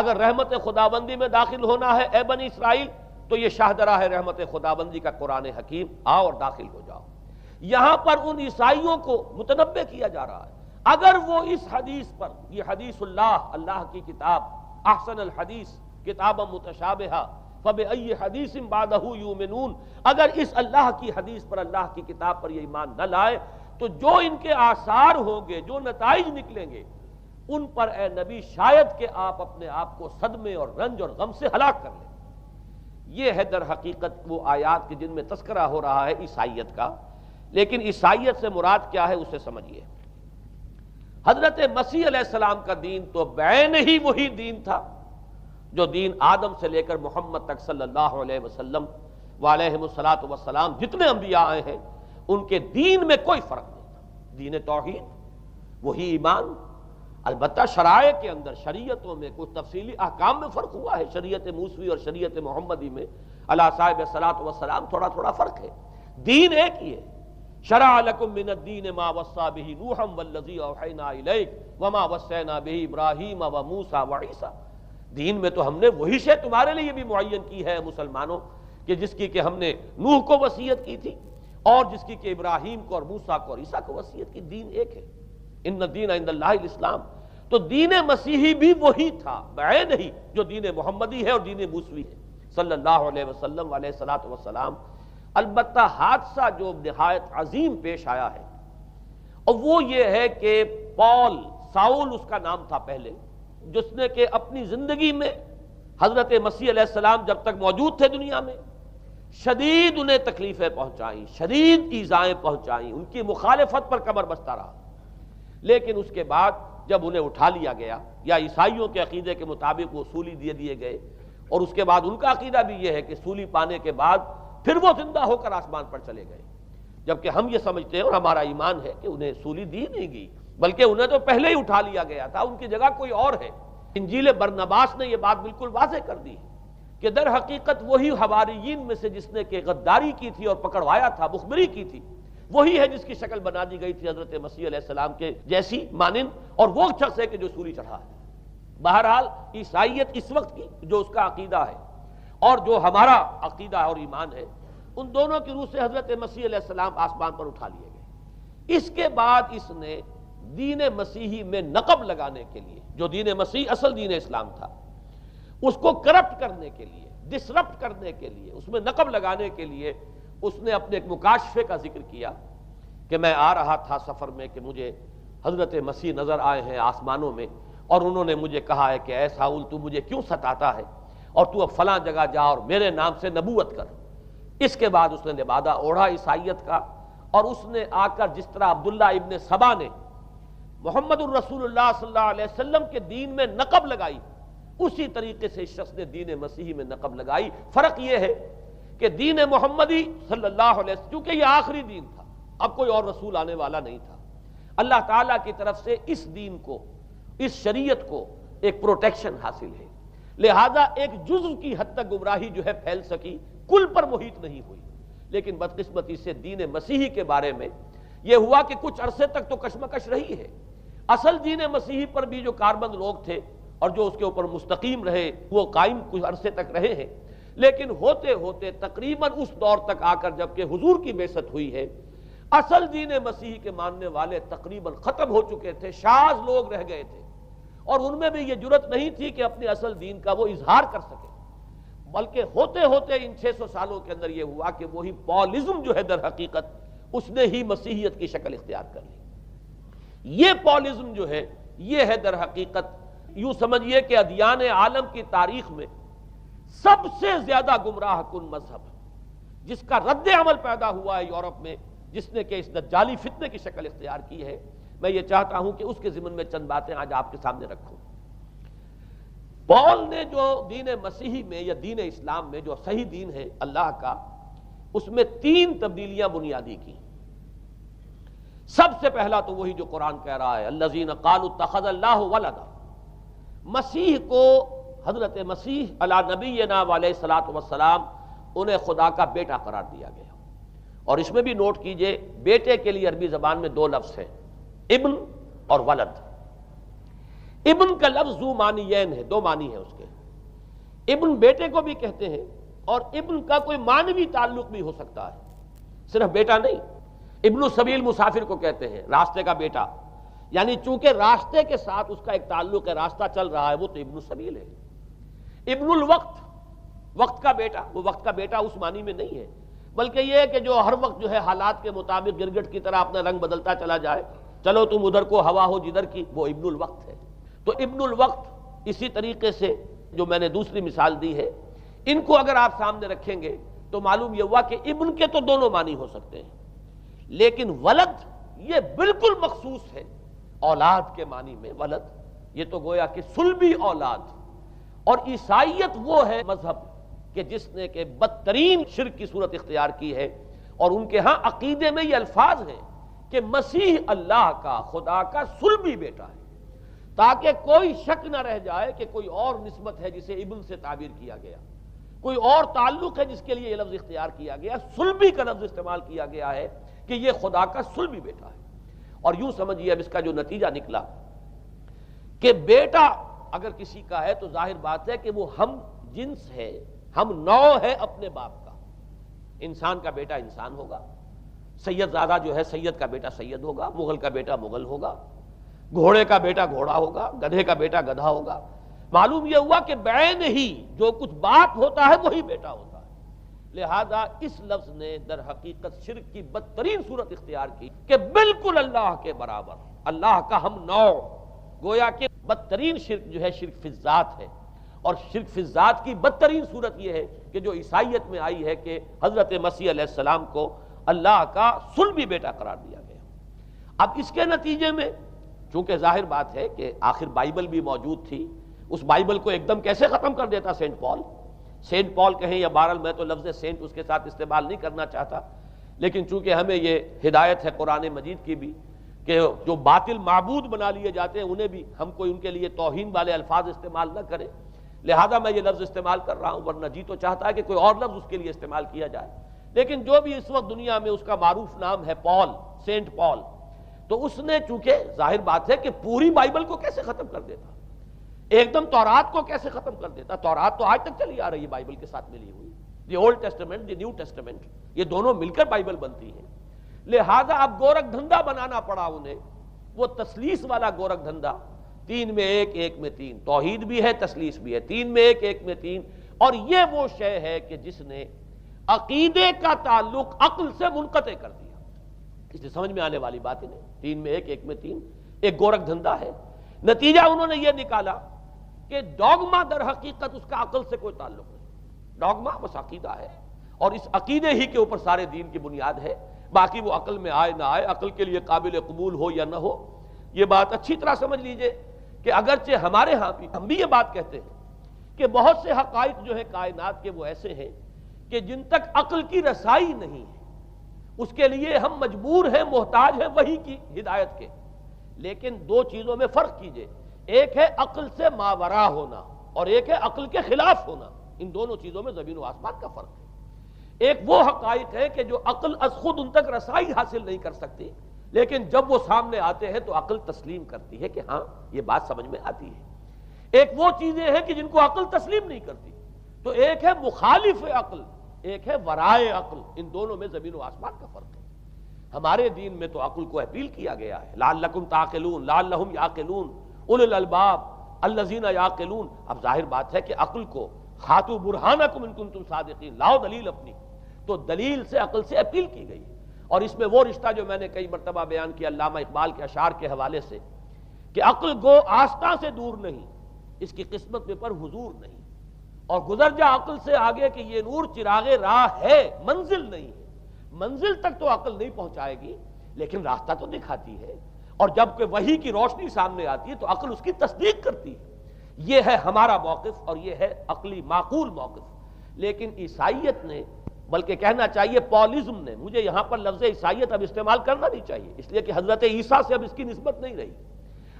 اگر رحمت خداوندی میں داخل ہونا ہے اے بنی اسرائیل تو یہ شاہدرہ ہے رحمت خداوندی کا قرآن حکیم، آؤ اور داخل ہو جاؤ۔ یہاں پر ان عیسائیوں کو متنبہ کیا جا رہا ہے اگر وہ اس حدیث پر، یہ حدیث اللہ، اللہ کی کتاب، احسن الحدیث کتابا متشابہہ فَبِأَيِّ حَدِيثٍ بَعْدَهُ يُؤْمِنُونَ، اگر اس اللہ کی حدیث پر، اللہ کی کتاب پر یہ ایمان نہ لائے تو جو ان کے آثار ہوں گے، جو نتائج نکلیں گے، ان پر اے نبی شاید کہ آپ اپنے آپ کو صدمے اور رنج اور غم سے ہلاک کر لیں۔ یہ ہے در حقیقت وہ آیات کہ جن میں تذکرہ ہو رہا ہے عیسائیت کا، لیکن عیسائیت سے مراد کیا ہے اسے سمجھیے۔ حضرت مسیح علیہ السلام کا دین تو بعین ہی وہی دین تھا جو دین آدم سے لے کر محمد تک صلی اللہ علیہ وسلم وعلیہم الصلاۃ والسلام جتنے انبیاء آئے ہیں ان کے دین میں کوئی فرق نہیں تھا۔ دین توحید، وہی ایمان، البتہ شرائع کے اندر، شریعتوں میں کچھ تفصیلی احکام میں فرق ہوا ہے، شریعت موسوی اور شریعت محمدی میں علی صاحب الصلاۃ والسلام تھوڑا تھوڑا فرق ہے، دین ایک ہی ہے۔ شرع لکم من الدین ما وصی بہ نوحا والذی اوحینا الیک وما وصینا بہ ابراہیم وموسیٰ وعیسیٰ، دین میں تو ہم نے وہی شے تمہارے لیے بھی معین کی ہے مسلمانوں، کہ جس کی کہ ہم نے نوح کو وصیت کی تھی اور جس کی کہ ابراہیم کو اور موسیٰ کو اور عیسیٰ کو وصیت کی، دین ایک ہے۔ ان الدین عند اللہ الاسلام، تو دین مسیحی بھی وہی تھا بعین ہی جو دین محمدی ہے اور دین موسوی ہے صلی اللہ علیہ وسلم علیہ الصلاۃ والسلام۔ البتہ حادثہ جو نہایت عظیم پیش آیا ہے اور وہ یہ ہے کہ پال، ساؤل اس کا نام تھا پہلے، جس نے کہ اپنی زندگی میں حضرت مسیح علیہ السلام جب تک موجود تھے دنیا میں شدید انہیں تکلیفیں پہنچائیں، شدید ایذائیں پہنچائیں، ان کی مخالفت پر کمر بستہ رہا، لیکن اس کے بعد جب انہیں اٹھا لیا گیا، یا عیسائیوں کے عقیدے کے مطابق وہ سولی دیے گئے، اور اس کے بعد ان کا عقیدہ بھی یہ ہے کہ سولی پانے کے بعد پھر وہ زندہ ہو کر آسمان پر چلے گئے، جبکہ ہم یہ سمجھتے ہیں اور ہمارا ایمان ہے کہ انہیں سولی دی نہیں گئی، بلکہ انہیں تو پہلے ہی اٹھا لیا گیا تھا، ان کی جگہ کوئی اور ہے۔ انجیل برنباس نے یہ بات بالکل واضح کر دی کہ در حقیقت وہی حواریین میں سے جس نے کہ غداری کی تھی اور پکڑوایا تھا، مخبری کی تھی، وہی ہے جس کی شکل بنا دی گئی تھی حضرت مسیح علیہ السلام کے جیسی مانند، اور وہ شخص ہے کہ جو سولی چڑھا ہے۔ بہرحال عیسائیت اس وقت کی جو اس کا عقیدہ ہے اور جو ہمارا عقیدہ اور ایمان ہے، ان دونوں کی روح سے حضرت مسیح علیہ السلام آسمان پر اٹھا لیے گئے۔ اس کے بعد اس نے دین مسیحی میں نقب لگانے کے لیے، جو دین مسیح اصل دین اسلام تھا، اس کو کرپٹ کرنے کے لیے، ڈسرپٹ کرنے کے لیے، اس میں نقب لگانے کے لیے اس نے اپنے ایک مکاشفے کا ذکر کیا کہ میں آ رہا تھا سفر میں کہ مجھے حضرت مسیح نظر آئے ہیں آسمانوں میں، اور انہوں نے مجھے کہا ہے کہ اے ساؤل تو مجھے کیوں ستاتا ہے، اور تو اب فلاں جگہ جا اور میرے نام سے نبوت کر۔ اس کے بعد اس نے لبادہ اوڑھا عیسائیت کا، اور اس نے آ کر جس طرح عبداللہ ابن سبا نے محمد الرسول اللہ صلی اللہ علیہ وسلم کے دین میں نقب لگائی، اسی طریقے سے اس شخص نے دین مسیحی میں نقب لگائی۔ فرق یہ ہے کہ دین محمدی صلی اللہ علیہ وسلم، چونکہ یہ آخری دین تھا، اب کوئی اور رسول آنے والا نہیں تھا، اللہ تعالیٰ کی طرف سے اس دین کو، اس شریعت کو ایک پروٹیکشن حاصل ہے، لہذا ایک جزو کی حد تک گمراہی جو ہے پھیل سکی، کل پر محیط نہیں ہوئی۔ لیکن بدقسمتی سے دین مسیحی کے بارے میں یہ ہوا کہ کچھ عرصے تک تو کشمکش رہی ہے، اصل دین مسیحی پر بھی جو کاربند لوگ تھے اور جو اس کے اوپر مستقیم رہے وہ قائم کچھ عرصے تک رہے ہیں، لیکن ہوتے ہوتے تقریباً اس دور تک آ کر جب کہ حضور کی بعثت ہوئی ہے، اصل دین مسیحی کے ماننے والے تقریباً ختم ہو چکے تھے، شاذ لوگ رہ گئے تھے، اور ان میں بھی یہ جرت نہیں تھی کہ اپنے اصل دین کا وہ اظہار کر سکے، بلکہ ہوتے ہوتے ان 600 سالوں کے اندر یہ ہوا کہ وہی پالزم جو ہے در حقیقت اس نے ہی مسیحیت کی شکل اختیار کر لی۔ یہ پالزم جو ہے یہ ہے در حقیقت، یوں سمجھیے کہ ادیان عالم کی تاریخ میں سب سے زیادہ گمراہ کن مذہب، جس کا رد عمل پیدا ہوا ہے یورپ میں، جس نے کہ اس دجالی فتنے کی شکل اختیار کی ہے۔ میں یہ چاہتا ہوں کہ اس کے ضمن میں چند باتیں آج آپ کے سامنے رکھوں۔ پال نے جو دین مسیحی میں یا دین اسلام میں جو صحیح دین ہے اللہ کا، اس میں 3 تبدیلیاں بنیادی کی۔ سب سے پہلا تو وہی جو قرآن کہہ رہا ہے، الذین قالوا اتخذ اللہ ولدا، مسیح کو، حضرت مسیح علی نبینا علیہ الصلوۃ والسلام، انہیں خدا کا بیٹا قرار دیا گیا۔ اور اس میں بھی نوٹ کیجئے، بیٹے کے لیے عربی زبان میں 2 لفظ ہیں، ابن اور ولد۔ ابن کا لفظ ذو معنیین ہے، 2 معنی ہیں اس کے، ابن بیٹے کو بھی کہتے ہیں، اور ابن کا کوئی معنوی تعلق بھی ہو سکتا ہے، صرف بیٹا نہیں۔ ابن السبیل مسافر کو کہتے ہیں، راستے کا بیٹا، یعنی چونکہ راستے کے ساتھ اس کا ایک تعلق ہے، راستہ چل رہا ہے، وہ تو ابن السبیل ہے۔ ابن الوقت، وقت کا بیٹا، وہ وقت کا بیٹا اس معنی میں نہیں ہے، بلکہ یہ ہے کہ جو ہر وقت جو ہے حالات کے مطابق گرگٹ کی طرح اپنا رنگ بدلتا چلا جائے، چلو تم ادھر کو ہوا ہو جدھر کی، وہ ابن الوقت ہے۔ تو ابن الوقت اسی طریقے سے جو میں نے دوسری مثال دی ہے، ان کو اگر آپ سامنے رکھیں گے تو معلوم یہ ہوا کہ ابن کے تو دونوں معنی ہو سکتے ہیں، لیکن ولد یہ بالکل مخصوص ہے، اولاد کے معنی میں ولد، یہ تو گویا کہ صلبی اولاد۔ اور عیسائیت وہ ہے مذہب کہ جس نے کہ بدترین شرک کی صورت اختیار کی ہے، اور ان کے ہاں عقیدے میں یہ الفاظ ہیں کہ مسیح اللہ کا، خدا کا صلبی بیٹا ہے، تاکہ کوئی شک نہ رہ جائے کہ کوئی اور نسبت ہے جسے ابن سے تعبیر کیا گیا، کوئی اور تعلق ہے جس کے لیے یہ لفظ اختیار کیا گیا، صلبی کا لفظ استعمال کیا گیا ہے کہ یہ خدا کا صلبی بیٹا ہے۔ اور یوں سمجھیے اب اس کا جو نتیجہ نکلا کہ بیٹا اگر کسی کا ہے تو ظاہر بات ہے کہ وہ ہم جنس ہے، ہم نوع ہے اپنے باپ کا۔ انسان کا بیٹا انسان ہوگا، سید زادہ جو ہے سید کا بیٹا سید ہوگا، مغل کا بیٹا مغل ہوگا، گھوڑے کا بیٹا گھوڑا ہوگا، گدھے کا بیٹا گدھا ہوگا۔ معلوم یہ ہوا کہ بعین ہی جو کچھ باپ ہوتا ہے وہی بیٹا ہوتا ہے۔ لہذا اس لفظ نے در حقیقت شرک کی بدترین صورت اختیار کی کہ بالکل اللہ کے برابر، اللہ کا ہم نوع، گویا کہ بدترین شرک جو ہے شرک فی الذات ہے، اور شرک فی الذات کی بدترین صورت یہ ہے کہ جو عیسائیت میں آئی ہے کہ حضرت مسیح علیہ السلام کو اللہ کا صلبی بیٹا قرار دیا گیا۔ اب اس کے نتیجے میں چونکہ ظاہر بات ہے کہ آخر بائبل بھی موجود تھی، اس بائبل کو ایک دم کیسے ختم کر دیتا سینٹ پال کہیں یا بہرحال میں تو لفظ سینٹ اس کے ساتھ استعمال نہیں کرنا چاہتا، لیکن چونکہ ہمیں یہ ہدایت ہے قرآن مجید کی بھی کہ جو باطل معبود بنا لیے جاتے ہیں انہیں بھی ہم کوئی ان کے لیے توہین والے الفاظ استعمال نہ کریں، لہذا میں یہ لفظ استعمال کر رہا ہوں، ورنہ جی تو چاہتا ہے کہ کوئی اور لفظ اس کے لیے استعمال کیا جائے، لیکن جو بھی اس وقت دنیا میں اس کا معروف نام ہے پال، سینٹ پال، تو اس نے چونکہ ظاہر بات ہے کہ پوری بائبل کو کیسے ختم کر دیتا، ایک دم تورات کو کیسے ختم کر دیتا، تورات تو آج تک چلی آ رہی ہے بائبل کے ساتھ ملی ہوئی، the old testament the new testament, یہ دونوں مل کر بائبل بنتی ہے، لہذا اب گورکھ دھندا بنانا پڑا انہیں، وہ تسلیس والا گورکھ دھندا، 3 میں 1 1 میں 3، توحید بھی ہے تسلیس بھی ہے، 3 میں 1 1 میں 3، اور یہ وہ شے ہے کہ جس نے عقیدے کا تعلق عقل سے منقطع کر دیا، اس سے سمجھ میں آنے والی بات ہی نہیں، 3 میں 1 1 میں 3 ایک گورکھ دھندا ہے، نتیجہ انہوں نے یہ نکالا کہ ڈوگما در حقیقت اس کا عقل سے کوئی تعلق نہیں، ڈوگما بس عقیدہ ہے، اور اس عقیدے ہی کے اوپر سارے دین کی بنیاد ہے، باقی وہ عقل میں آئے نہ آئے، عقل کے لیے قابل قبول ہو یا نہ ہو، یہ بات اچھی طرح سمجھ لیجئے کہ اگرچہ ہمارے ہاں بھی ہم بھی یہ بات کہتے ہیں کہ بہت سے حقائق جو ہے کائنات کے وہ ایسے ہیں کہ جن تک عقل کی رسائی نہیں ہے اس کے لیے ہم مجبور ہیں، محتاج ہیں وحی کی ہدایت کے، لیکن 2 چیزوں میں فرق کیجئے، ایک ہے عقل سے ماورا ہونا اور ایک ہے عقل کے خلاف ہونا، ان دونوں چیزوں میں زمین و آسمان کا فرق ہے۔ ایک وہ حقائق ہے کہ جو عقل از خود ان تک رسائی حاصل نہیں کر سکتی، لیکن جب وہ سامنے آتے ہیں تو عقل تسلیم کرتی ہے کہ ہاں یہ بات سمجھ میں آتی ہے۔ ایک وہ چیزیں ہیں کہ جن کو عقل تسلیم نہیں کرتی، تو ایک ہے مخالف عقل، ایک ہے ورائے عقل، ان دونوں میں زمین و آسمان کا فرق ہے۔ ہمارے دین میں تو عقل کو اپیل کیا گیا ہے، لعلکم تعقلون، لعلہم یعقلون، اولو الالباب الذین یعقلون۔ اب ظاہر بات ہے کہ عقل کو ہاتھو برہانکم ان کنتم صادقین، لاؤ دلیل اپنی، تو دلیل سے عقل سے اپیل کی گئی، اور اس میں وہ رشتہ جو میں نے کئی مرتبہ بیان کیا علامہ اقبال کے اشعار کے حوالے سے کہ عقل گو آستاں سے دور نہیں، اس کی قسمت میں پر حضور نہیں، اور گزر جا عقل سے آگے کہ یہ نور چراغ راہ ہے، منزل نہیں ہے، منزل تک تو عقل نہیں پہنچائے گی لیکن راستہ تو دکھاتی ہے، اور جب کہ وحی کی روشنی سامنے آتی ہے تو عقل اس کی تصدیق کرتی ہے۔ یہ ہے ہمارا موقف اور یہ ہے عقلی معقول موقف، لیکن عیسائیت نے، بلکہ کہنا چاہیے پالزم نے، مجھے یہاں پر لفظ عیسائیت اب استعمال کرنا نہیں چاہیے اس لیے کہ حضرت عیسیٰ سے اب اس کی نسبت نہیں رہی،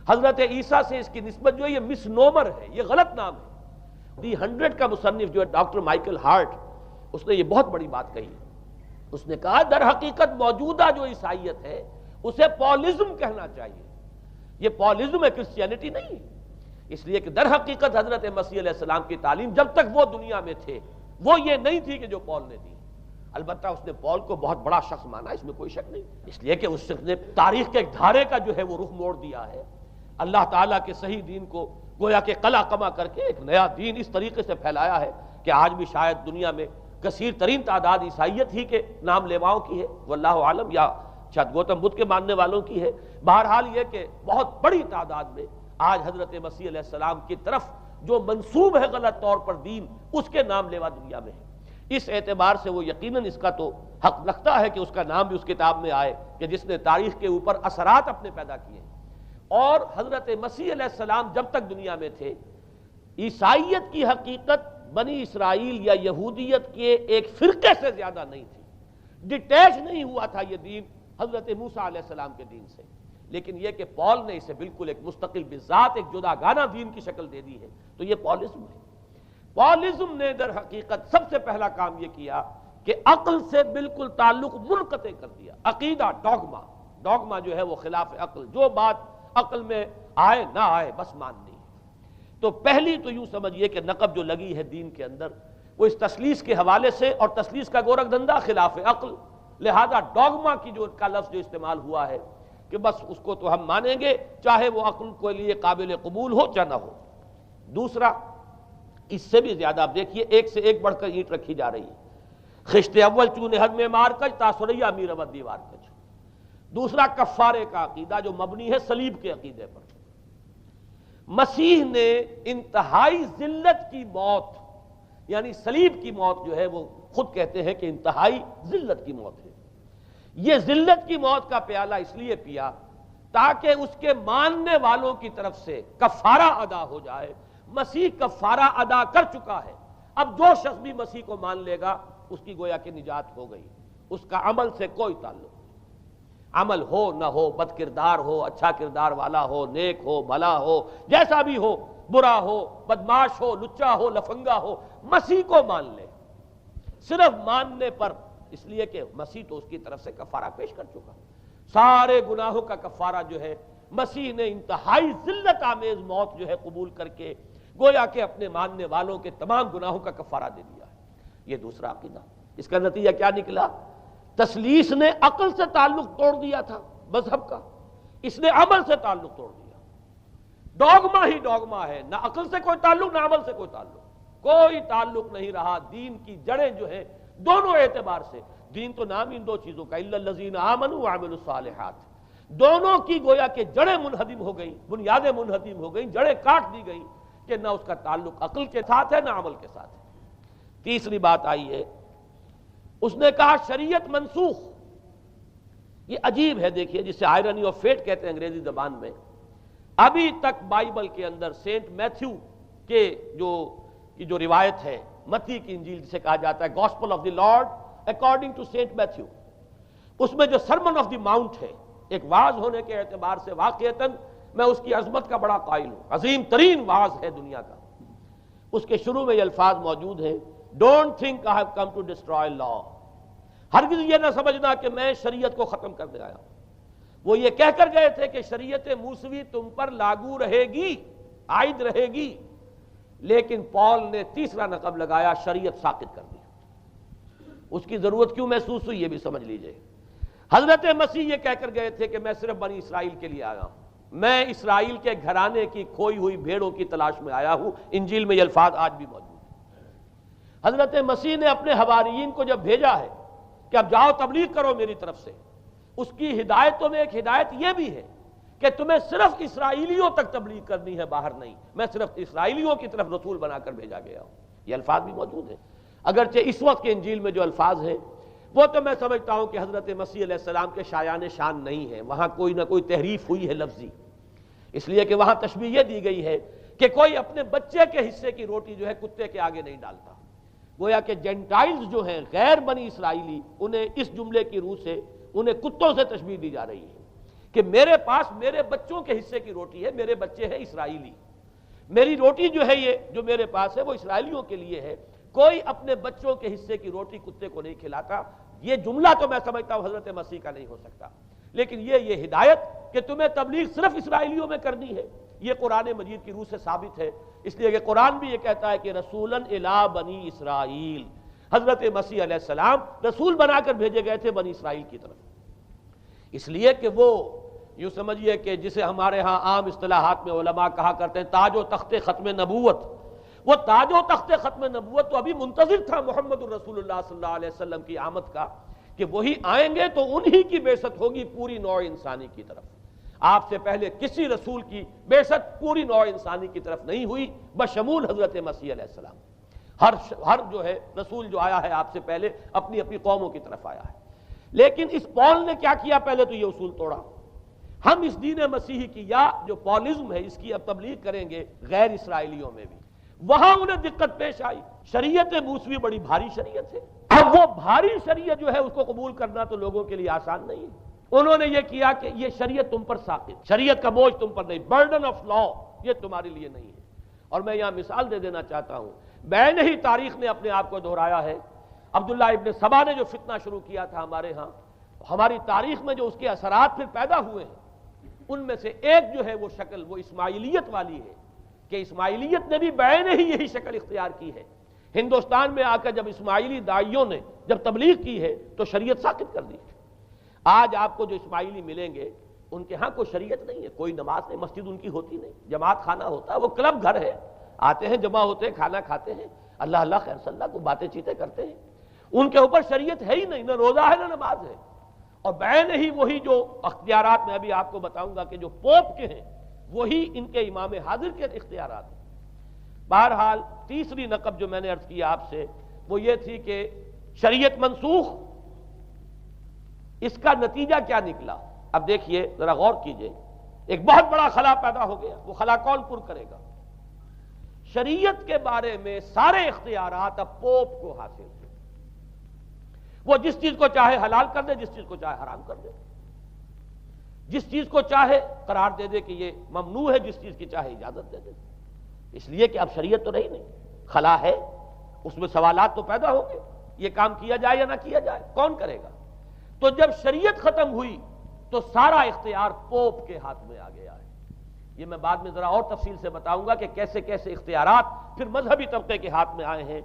حضرت عیسیٰ سے اس کی نسبت جو ہے یہ مس نومر ہے، یہ غلط نام ہے۔ دی 100 کا مصنف جو ہے ڈاکٹر مائیکل ہارٹ، اس نے یہ بہت بڑی بات کہی، اس نے کہا در حقیقت موجودہ جو عیسائیت ہے اسے پالزم کہنا چاہیے، یہ پالزم ہے، کرسچینٹی نہیں ہے، اس لیے کہ در حقیقت حضرت مسیح علیہ السلام کی تعلیم جب تک وہ دنیا میں تھے وہ یہ نہیں تھی کہ جو پال نے دی، البتہ اس نے پال کو بہت بڑا شخص مانا، اس میں کوئی شک نہیں، اس لیے کہ اس نے تاریخ کے ایک دھارے کا جو ہے وہ رخ موڑ دیا ہے، اللہ تعالیٰ کے صحیح دین کو گویا کہ قلع قمع کر کے ایک نیا دین اس طریقے سے پھیلایا ہے کہ آج بھی شاید دنیا میں کثیر ترین تعداد عیسائیت ہی کے نام لیواؤں کی ہے، واللہ عالم، یا شاید گوتم بدھ کے ماننے والوں کی ہے، بہرحال یہ کہ بہت بڑی تعداد میں آج حضرت مسیح علیہ السلام کی طرف جو منسوب ہے غلط طور پر دین، اس کے نام لیوا دنیا میں ہے۔ اس اعتبار سے وہ یقیناً اس کا تو حق رکھتا ہے کہ اس کا نام بھی اس کتاب میں آئے کہ جس نے تاریخ کے اوپر اثرات اپنے پیدا کیے، اور حضرت مسیح علیہ السلام جب تک دنیا میں تھے عیسائیت کی حقیقت بنی اسرائیل یا یہودیت کے ایک فرقے سے زیادہ نہیں تھی، ڈیٹیچ نہیں ہوا تھا یہ دین حضرت موسیٰ علیہ السلام کے دین سے، لیکن یہ کہ پال نے اسے بالکل ایک مستقل بذات ایک جدا گانا دین کی شکل دے دی ہے، تو یہ پالزم ہے۔ پالزم نے در حقیقت سب سے پہلا کام یہ کیا کہ عقل سے بالکل تعلق منقطع کر دیا، عقیدہ ڈوگما جو ہے وہ خلاف عقل، جو بات عقل میں آئے نہ آئے بس ماننی ہے۔ تو پہلی تو یوں سمجھیے کہ نقب جو لگی ہے دین کے اندر وہ اس تسلیس کے حوالے سے، اور تسلیس کا گورکھ دھندا خلاف عقل، لہذا ڈوگما کی جو کا لفظ جو استعمال ہوا ہے کہ بس اس کو تو ہم مانیں گے چاہے وہ عقل کے لیے قابل قبول ہو چاہے نہ ہو۔ دوسرا اس سے بھی زیادہ آپ دیکھیے ایک سے ایک بڑھ کر اینٹ رکھی جا رہی ہے، خشت اول چون حد میں مار کج تاثریہ میرود دیوار کج۔ دوسرا کفارے کا عقیدہ جو مبنی ہے صلیب کے عقیدے پر، مسیح نے انتہائی ذلت کی موت، یعنی صلیب کی موت جو ہے وہ خود کہتے ہیں کہ انتہائی ذلت کی موت ہے۔ یہ ذلت کی موت کا پیالہ اس لیے پیا تاکہ اس کے ماننے والوں کی طرف سے کفارہ ادا ہو جائے۔ مسیح کفارہ ادا کر چکا ہے، اب جو شخص بھی مسیح کو مان لے گا اس کی گویا کہ نجات ہو گئی، اس کا عمل سے کوئی تعلق نہیں۔ عمل ہو نہ ہو، بد کردار ہو، اچھا کردار والا ہو، نیک ہو، بھلا ہو، جیسا بھی ہو، برا ہو، بدماش ہو، لچا ہو، لفنگا ہو، مسیح کو مان لے، صرف ماننے پر، اس لیے کہ مسیح تو اس کی طرف سے کفارہ پیش کر چکا۔ سارے گناہوں کا کفارہ جو ہے مسیح نے انتہائی ذلت آمیز موت جو ہے قبول کر کے گویا کہ اپنے ماننے والوں کے تمام گناہوں کا کفارہ دے دیا ہے۔ یہ دوسرا عقیدہ۔ اس کا نتیجہ کیا نکلا؟ تثلیث نے عقل سے تعلق توڑ دیا تھا مذہب کا، اس نے عمل سے تعلق توڑ دیا۔ ڈوگما ہی ڈوگما ہے، نہ عقل سے کوئی تعلق نہ عمل سے کوئی تعلق، کوئی تعلق نہیں رہا۔ دین کی جڑیں جو ہیں دونوں اعتبار سے، دین تو نام ان دو چیزوں کا، الا الذین آمنوا وعملوا الصالحات، دونوں کی گویا کہ جڑیں منہدم ہو گئیں، بنیادیں منہدم ہو گئیں، جڑیں کاٹ دی گئیں کہ نہ اس کا تعلق عقل کے ساتھ ہے نہ عمل کے ساتھ ہے۔ تیسری بات آئی ہے، اس نے کہا شریعت منسوخ۔ یہ عجیب ہے، دیکھیے، جسے آئرنی آف فیٹ کہتے ہیں انگریزی زبان میں۔ ابھی تک بائبل کے اندر سینٹ میتھیو کے جو روایت ہے، متی کی انجیل جسے کہا جاتا ہے، gospel of the Lord according to Saint Matthew, اس میں جو سرمن آف دی ماؤنٹ ہے، ایک واعظ ہونے کے اعتبار سے واقعتاً میں اس کی عظمت کا بڑا قائل ہوں، عظیم ترین واعظ ہے دنیا کا۔ اس کے شروع میں یہ الفاظ موجود ہیں، don't think I have come to destroy law, ہرگز یہ نہ سمجھنا کہ میں شریعت کو ختم کرنے آیا ہوں۔ وہ یہ کہہ کر گئے تھے کہ شریعت موسوی تم پر لاگو رہے گی، عائد رہے گی، لیکن پال نے تیسرا نقب لگایا، شریعت ساقط کر دی۔ اس کی ضرورت کیوں محسوس ہوئی یہ بھی سمجھ لیجئے۔ حضرت مسیح یہ کہہ کر گئے تھے کہ میں صرف بنی اسرائیل کے لیے آیا ہوں، میں اسرائیل کے گھرانے کی کھوئی ہوئی بھیڑوں کی تلاش میں آیا ہوں۔ انجیل میں یہ الفاظ آج بھی موجود ہیں۔ حضرت مسیح نے اپنے حواریین کو جب بھیجا ہے کہ اب جاؤ تبلیغ کرو میری طرف سے، اس کی ہدایتوں میں ایک ہدایت یہ بھی ہے کہ تمہیں صرف اسرائیلیوں تک تبلیغ کرنی ہے، باہر نہیں، میں صرف اسرائیلیوں کی طرف رسول بنا کر بھیجا گیا ہوں۔ یہ الفاظ بھی موجود ہیں، اگرچہ اس وقت کے انجیل میں جو الفاظ ہیں وہ تو میں سمجھتا ہوں کہ حضرت مسیح علیہ السلام کے شایان شان نہیں ہے، وہاں کوئی نہ کوئی تحریف ہوئی ہے لفظی، اس لیے کہ وہاں تشبیہ یہ دی گئی ہے کہ کوئی اپنے بچے کے حصے کی روٹی جو ہے کتے کے آگے نہیں ڈالتا۔ گویا کہ جینٹائلز جو ہیں، غیر بنی اسرائیلی، انہیں اس جملے کی روح سے انہیں کتوں سے تشبیہ دی جا رہی ہے کہ میرے پاس میرے بچوں کے حصے کی روٹی ہے، میرے بچے ہیں اسرائیلی، میری روٹی جو ہے یہ جو میرے پاس ہے وہ اسرائیلیوں کے لیے ہے، کوئی اپنے بچوں کے حصے کی روٹی کتے کو نہیں کھلاتا۔ یہ جملہ تو میں سمجھتا ہوں حضرت مسیح کا نہیں ہو سکتا، لیکن یہ ہدایت کہ تمہیں تبلیغ صرف اسرائیلیوں میں کرنی ہے، یہ قرآن مجید کی روح سے ثابت ہے، اس لیے کہ قرآن بھی یہ کہتا ہے کہ رسولاً الی بنی اسرائیل، حضرت مسیح علیہ السلام رسول بنا کر بھیجے گئے تھے بنی اسرائیل کی طرف، اس لیے کہ وہ یوں سمجھیے کہ جسے ہمارے ہاں عام اصطلاحات میں علماء کہا کرتے ہیں تاج و تخت ختم نبوت، وہ تاج و تخت ختم نبوت تو ابھی منتظر تھا محمد الرسول اللہ صلی اللہ علیہ وسلم کی آمد کا، کہ وہی آئیں گے تو انہی کی بعثت ہوگی پوری نوع انسانی کی طرف۔ آپ سے پہلے کسی رسول کی بعثت پوری نوع انسانی کی طرف نہیں ہوئی بشمول حضرت مسیح علیہ السلام۔ ہر جو ہے رسول جو آیا ہے آپ سے پہلے اپنی اپنی قوموں کی طرف آیا ہے، لیکن اس پال نے کیا کیا؟ پہلے تو یہ اصول توڑا، ہم اس دین مسیحی کی یا جو پالزم ہے اس کی اب تبلیغ کریں گے غیر اسرائیلیوں میں بھی۔ وہاں انہیں دقت پیش آئی، شریعت موسوی بڑی بھاری شریعت ہے، اب وہ بھاری شریعت جو ہے اس کو قبول کرنا تو لوگوں کے لیے آسان نہیں ہے۔ انہوں نے یہ کیا کہ یہ شریعت تم پر ساقط، شریعت کا بوجھ تم پر نہیں، برڈن آف لا یہ تمہارے لیے نہیں ہے۔ اور میں یہاں مثال دے دینا چاہتا ہوں، بین ہی تاریخ نے اپنے آپ کو دہرایا ہے۔ عبداللہ ابن سبا نے جو فتنہ شروع کیا تھا ہمارے ہاں، ہماری تاریخ میں جو اس کے اثرات پھر پیدا ہوئے ہیں، ان میں سے ایک جو ہے وہ شکل وہ اسماعیلیت والی ہے، کہ اسماعیلیت نے بھی بین ہی یہی شکل اختیار کی ہے۔ ہندوستان میں آ کر جب اسماعیلی داعیوں نے جب تبلیغ کی ہے تو شریعت ساقط کر دی۔ آج آپ کو جو اسماعیلی ملیں گے ان کے ہاں کوئی شریعت نہیں ہے، کوئی نماز نہیں، مسجد ان کی ہوتی نہیں، جماعت خانہ ہوتا ہے، وہ کلب گھر ہے، آتے ہیں جمع ہوتے ہیں، کھانا کھاتے ہیں، اللہ اللہ خیر صلی اللہ کو باتیں چیتیں کرتے ہیں، ان کے اوپر شریعت ہے ہی نہیں، نہ روزہ ہے نہ نماز ہے۔ اور بین ہی وہی جو اختیارات میں ابھی آپ کو بتاؤں گا کہ جو پوپ کے ہیں وہی ان کے امام حاضر کے اختیارات ہیں۔ بہرحال تیسری نقب جو میں نے عرض کیا آپ سے وہ یہ تھی کہ شریعت منسوخ، اس کا نتیجہ کیا نکلا؟ اب دیکھیے ذرا غور کیجئے، ایک بہت بڑا خلا پیدا ہو گیا، وہ خلا کون پر کرے گا؟ شریعت کے بارے میں سارے اختیارات اب پوپ کو حاصل تھے۔ وہ جس چیز کو چاہے حلال کر دے، جس چیز کو چاہے حرام کر دے، جس چیز کو چاہے قرار دے دے کہ یہ ممنوع ہے، جس چیز کی چاہے اجازت دے دے، اس لیے کہ اب شریعت تو رہی نہیں، خلا ہے، اس میں سوالات تو پیدا ہوں گے، یہ کام کیا جائے یا نہ کیا جائے، کون کرے گا؟ تو جب شریعت ختم ہوئی تو سارا اختیار پوپ کے ہاتھ میں آ گیا ہے۔ یہ میں بعد میں ذرا اور تفصیل سے بتاؤں گا کہ کیسے کیسے اختیارات پھر مذہبی طبقے کے ہاتھ میں آئے ہیں۔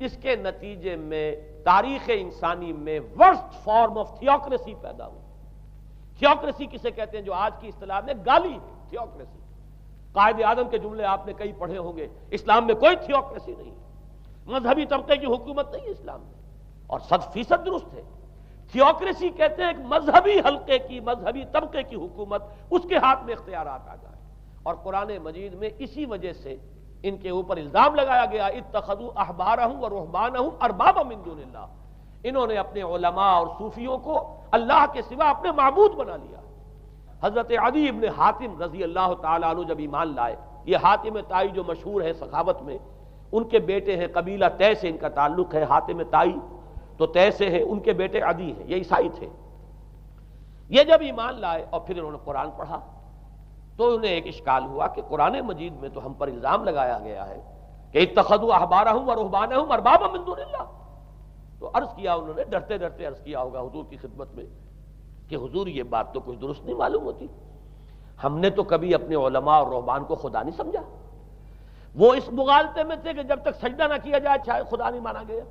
اس کے نتیجے میں تاریخ انسانی میں ورسٹ فارم آف تھیوکریسی پیدا ہوئی۔ تھیوکریسی کسے کہتے ہیں؟ جو آج کی اصطلاح میں گالی ہے، تھیوکریسی۔ قائد اعظم کے جملے آپ نے کئی پڑھے ہوں گے، اسلام میں کوئی تھیوکریسی نہیں ہے، مذہبی طبقے کی حکومت نہیں ہے اسلام میں، اور 100% درست ہے۔ تھیوکریسی کہتے ہیں ایک مذہبی حلقے کی، مذہبی طبقے کی حکومت، اس کے ہاتھ میں اختیارات آ جائے، اور قرآن مجید میں اسی وجہ سے ان کے اوپر الزام لگایا گیا اتخذوا احبارهم ورهبانهم اربابا من دون اللہ، انہوں نے اپنے علماء اور صوفیوں کو اللہ کے سوا اپنے معبود بنا لیا۔ حضرت عدی ابن حاتم رضی اللہ تعالیٰ عنہ جب ایمان لائے، یہ حاتم طائی جو مشہور ہے سخاوت میں، ان کے بیٹے ہیں، قبیلہ طے سے ان کا تعلق ہے، حاتم طائی تو طے سے ہے، ان کے بیٹے عدی ہیں، یہ عیسائی تھے۔ یہ جب ایمان لائے اور پھر انہوں نے قرآن پڑھا تو انہیں ایک اشکال ہوا کہ قرآن مجید میں تو ہم پر الزام لگایا گیا ہے کہ اتخذوا احبارهم ورهبانهم اربابا من دون اللہ، تو عرض کیا انہوں نے، ڈرتے ڈرتے عرض کیا ہوگا حضور کی خدمت میں کہ حضور یہ بات تو کچھ درست نہیں معلوم ہوتی، ہم نے تو کبھی اپنے علماء اور رہبان کو خدا نہیں سمجھا۔ وہ اس مغالطے میں تھے کہ جب تک سجدہ نہ کیا جائے شاید خدا نہیں مانا گیا۔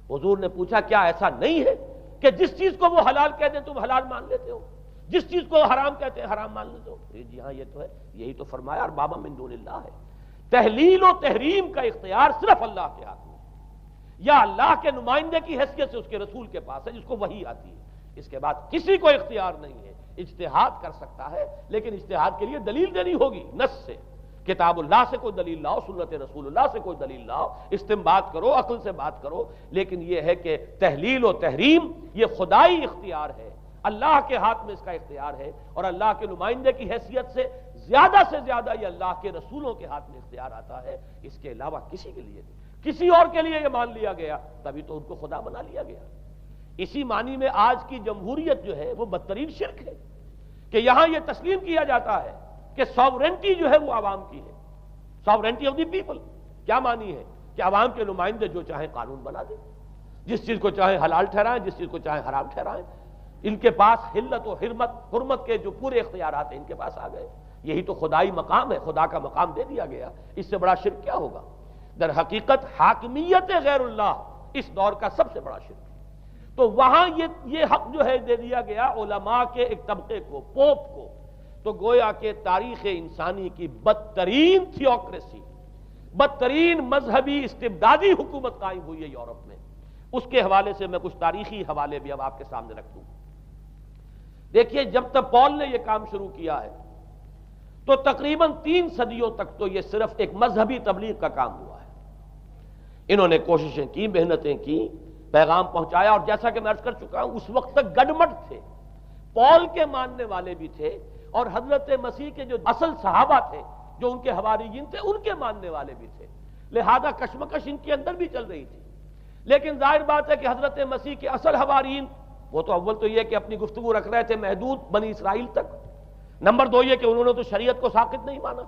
حضور نے پوچھا کیا ایسا نہیں ہے کہ جس چیز کو وہ حلال کہتے ہیں تم حلال مان لیتے ہو، جس چیز کو حرام کہتے ہیں حرام مان لیتے ہو؟ جی ہاں یہ تو ہے، یہی تو فرمایا اربابا من دون اللہ ہے۔ تحلیل و تحریم کا اختیار صرف اللہ کے ہاتھ میں، یا اللہ کے نمائندے کی حیثیت سے اس کے رسول کے پاس ہے جس کو وحی آتی ہے، اس کے بعد کسی کو اختیار نہیں ہے۔ اجتہاد کر سکتا ہے لیکن اجتہاد کے لیے دلیل دینی ہوگی، نص سے، کتاب اللہ سے کوئی دلیل لاؤ، سنت رسول اللہ سے کوئی دلیل لاؤ، استنباط کرو، عقل سے بات کرو، لیکن یہ ہے کہ تحلیل و تحریم یہ خدائی اختیار ہے، اللہ کے ہاتھ میں اس کا اختیار ہے، اور اللہ کے نمائندے کی حیثیت سے زیادہ یہ اللہ کے رسولوں کے ہاتھ میں اختیار آتا ہے، اس کے علاوہ کسی کے لیے نہیں۔ کسی اور کے لیے یہ مان لیا گیا تبھی تو ان کو خدا بنا لیا گیا۔ اسی معنی میں آج کی جمہوریت جو ہے وہ بدترین شرک ہے کہ یہاں یہ تسلیم کیا جاتا ہے کہ ساورنٹی جو ہے وہ عوام کی ہے، ساورنٹی آف دی پیپل۔ کیا معنی ہے؟ کہ عوام کے نمائندے جو چاہیں قانون بنا دیں، جس چیز کو چاہیں حلال ٹھہرائیں، جس چیز کو چاہیں حرام ٹھہرائیں، ان کے پاس حلت و حرمت کے جو پورے اختیارات ہیں ان کے پاس آ گئے۔ یہی تو خدائی مقام ہے، خدا کا مقام دے دیا گیا، اس سے بڑا شرک کیا ہوگا؟ در حقیقت حاکمیت غیر اللہ اس دور کا سب سے بڑا شرک ہے۔ تو وہاں یہ حق جو ہے دے دیا گیا علماء کے ایک طبقے کو، پوپ کو، تو گویا کہ تاریخ انسانی کی بدترین تھیوکریسی، بدترین مذہبی استبدادی حکومت قائم ہوئی ہے یورپ میں۔ اس کے حوالے سے میں کچھ تاریخی حوالے بھی اب آپ کے سامنے رکھ دوں۔ دیکھیے جب تک پال نے یہ کام شروع کیا ہے تو تقریباً 3 صدیوں تک تو یہ صرف ایک مذہبی تبلیغ کا کام ہوا ہے۔ انہوں نے کوششیں کی، محنتیں کی، پیغام پہنچایا، اور جیسا کہ میں عرض کر چکا ہوں اس وقت تک گڈمٹ تھے، پال کے ماننے والے بھی تھے اور حضرت مسیح کے جو اصل صحابہ تھے جو ان کے حواریین تھے ان کے ماننے والے بھی تھے، لہذا کشمکش ان کے اندر بھی چل رہی تھی۔ لیکن ظاہر بات ہے کہ حضرت مسیح کے اصل حواریین وہ تو اول تو یہ کہ اپنی گفتگو رکھ رہے تھے محدود بنی اسرائیل تک، نمبر 2 یہ کہ انہوں نے تو شریعت کو ساقط نہیں مانا۔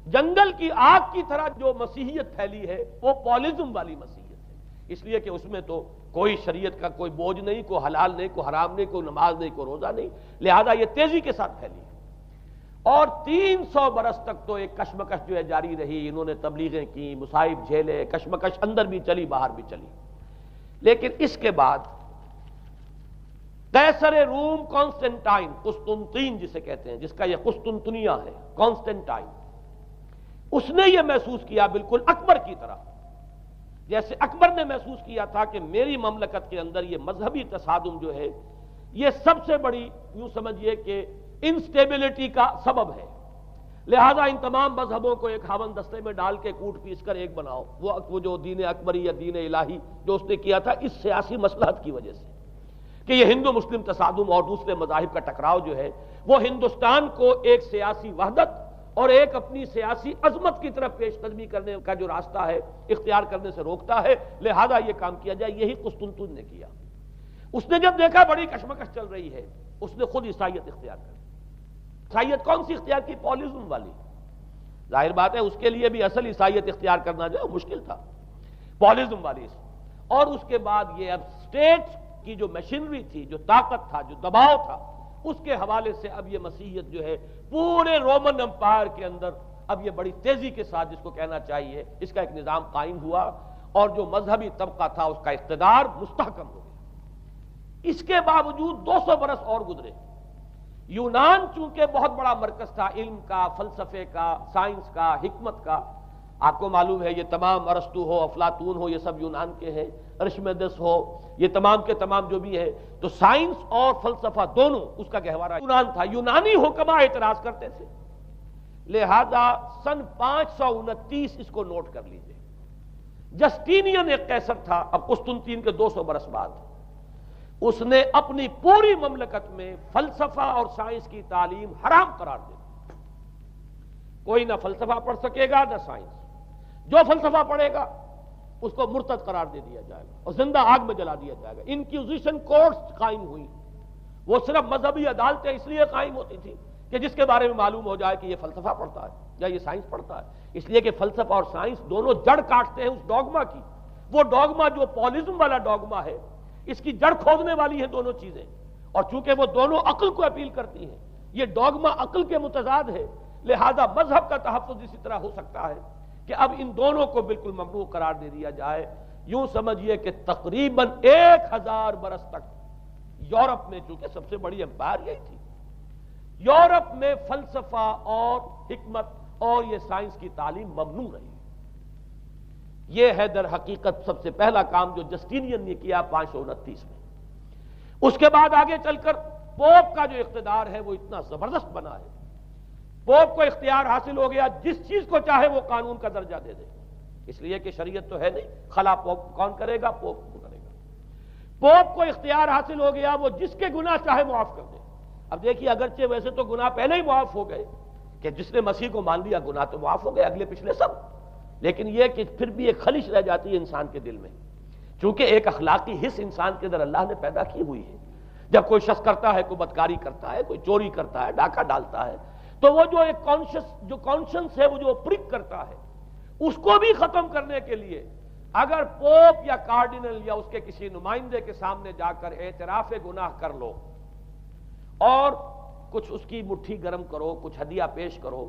جنگل کی آگ کی طرح جو مسیحیت پھیلی ہے وہ پالزم والی مسیحیت ہے، اس لیے کہ اس میں تو کوئی شریعت کا کوئی بوجھ نہیں، کوئی حلال نہیں، کوئی حرام نہیں، کوئی نماز نہیں، کوئی روزہ نہیں، لہذا یہ تیزی کے ساتھ پھیلی ہے۔ اور 300 برس تک تو ایک کشمکش جو ہے جاری رہی، انہوں نے تبلیغیں کی، مصائب جھیلے، کشمکش اندر بھی چلی باہر بھی چلی۔ لیکن اس کے بعد قیصر روم کانسٹنٹائن، قسطنطین جسے کہتے ہیں، جس کا یہ قسطنطنیہ ہے، کانسٹنٹائن، اس نے یہ محسوس کیا بالکل اکبر کی طرح، جیسے اکبر نے محسوس کیا تھا کہ میری مملکت کے اندر یہ مذہبی تصادم جو ہے یہ سب سے بڑی یوں سمجھیے کہ انسٹیبلٹی کا سبب ہے، لہذا ان تمام مذہبوں کو ایک ہاون دستے میں ڈال کے کوٹ پیس کر ایک بناؤ. وہ جو دین اکبری یا دین الہی جو اس نے کیا تھا اس سیاسی مصلحت کی وجہ سے کہ یہ ہندو مسلم تصادم اور دوسرے مذاہب کا ٹکراؤ جو ہے وہ ہندوستان کو ایک سیاسی وحدت اور ایک اپنی سیاسی عظمت کی طرف پیش قدمی کرنے کا جو راستہ ہے اختیار کرنے سے روکتا ہے. لہذا یہ کام کیا جائے. یہی قسطنطین نے کیا. اس نے جب دیکھا بڑی کشمکش چل رہی ہے اس نے خود عیسائیت اختیار کر. عیسائیت کون سی اختیار کی؟ پالیزم والی. ظاہر بات ہے اس کے لیے بھی اصل عیسائیت اختیار کرنا جو ہے مشکل تھا. پالیزم والی. اور اس کے بعد یہ اب اسٹیٹ کی جو مشینری تھی، جو طاقت تھا، جو دباؤ تھا، اس کے حوالے سے اب یہ مسیحیت جو ہے پورے رومن امپائر کے اندر اب یہ بڑی تیزی کے ساتھ جس کو کہنا چاہیے اس کا ایک نظام قائم ہوا اور جو مذہبی طبقہ تھا اس کا اقتدار مستحکم ہو گیا. اس کے باوجود 200 برس اور گزرے. یونان چونکہ بہت بڑا مرکز تھا علم کا، فلسفے کا، سائنس کا، حکمت کا. آپ کو معلوم ہے یہ تمام ارسطو ہو، افلاطون ہو، یہ سب یونان کے ہیں. ارشمیدس ہو، یہ تمام کے تمام جو بھی ہے تو سائنس اور فلسفہ دونوں اس کا گہوارہ یونان تھا. یونانی حکما اعتراض کرتے تھے. لہذا سن 529 اس کو نوٹ کر لیجئے. جسٹینین ایک قیصر تھا اب قسطنطین کے 200 برس بعد. اس نے اپنی پوری مملکت میں فلسفہ اور سائنس کی تعلیم حرام قرار دے. کوئی نہ فلسفہ پڑھ سکے گا نہ سائنس. جو فلسفہ پڑھے گا اس کو مرتد قرار دے دیا جائے گا اور زندہ آگ میں جلا دیا جائے گا. انکوزیشن کورٹس قائم ہوئی. وہ صرف مذہبی عدالتیں اس لیے قائم ہوتی تھی کہ جس کے بارے میں معلوم ہو جائے کہ یہ فلسفہ پڑھتا ہے یا یہ سائنس پڑھتا ہے. اس لیے کہ فلسفہ اور سائنس دونوں جڑ کاٹتے ہیں اس ڈوگما کی. وہ ڈوگما جو پالیزم والا ڈوگما ہے اس کی جڑ کھودنے والی ہیں دونوں چیزیں. اور چونکہ وہ دونوں عقل کو اپیل کرتی ہیں، یہ ڈوگما عقل کے متضاد ہے. لہذا مذہب کا تحفظ اسی طرح ہو سکتا ہے کہ اب ان دونوں کو بالکل ممنوع قرار دے دیا جائے. یوں سمجھیے کہ تقریباً 1000 برس تک یورپ میں، چونکہ سب سے بڑی امپائر یہی تھی، یورپ میں فلسفہ اور حکمت اور یہ سائنس کی تعلیم ممنوع رہی. یہ ہے در حقیقت سب سے پہلا کام جو جسٹینین نے کیا 529 میں. اس کے بعد آگے چل کر پوپ کا جو اقتدار ہے وہ اتنا زبردست بنا ہے. پوپ کو اختیار حاصل ہو گیا جس چیز کو چاہے وہ قانون کا درجہ دے دے. اس لیے کہ شریعت تو ہے نہیں، خلا پوپ کون کرے گا؟ پوپ کو کرے گا. پوپ کو اختیار حاصل ہو گیا وہ جس کے گناہ چاہے معاف کر دے. اب دیکھیے اگرچہ ویسے تو گناہ پہلے ہی معاف ہو گئے کہ جس نے مسیح کو مان لیا گناہ تو معاف ہو گئے اگلے پچھلے سب، لیکن یہ کہ پھر بھی ایک خلش رہ جاتی ہے انسان کے دل میں. چونکہ ایک اخلاقی حص انسان کے اندر اللہ نے پیدا کی ہوئی ہے. جب کوئی شخص کرتا ہے، کوئی بدکاری کرتا ہے، کوئی چوری کرتا ہے، ڈاکہ ڈالتا ہے، تو وہ جو ایک کانشنس ہے وہ جو پرک کرتا ہے اس کو بھی ختم کرنے کے لیے اگر پوپ یا کارڈینل یا اس کے کسی نمائندے کے سامنے جا کر اعتراف گناہ کر لو اور کچھ اس کی مٹھی گرم کرو، کچھ ہدیہ پیش کرو،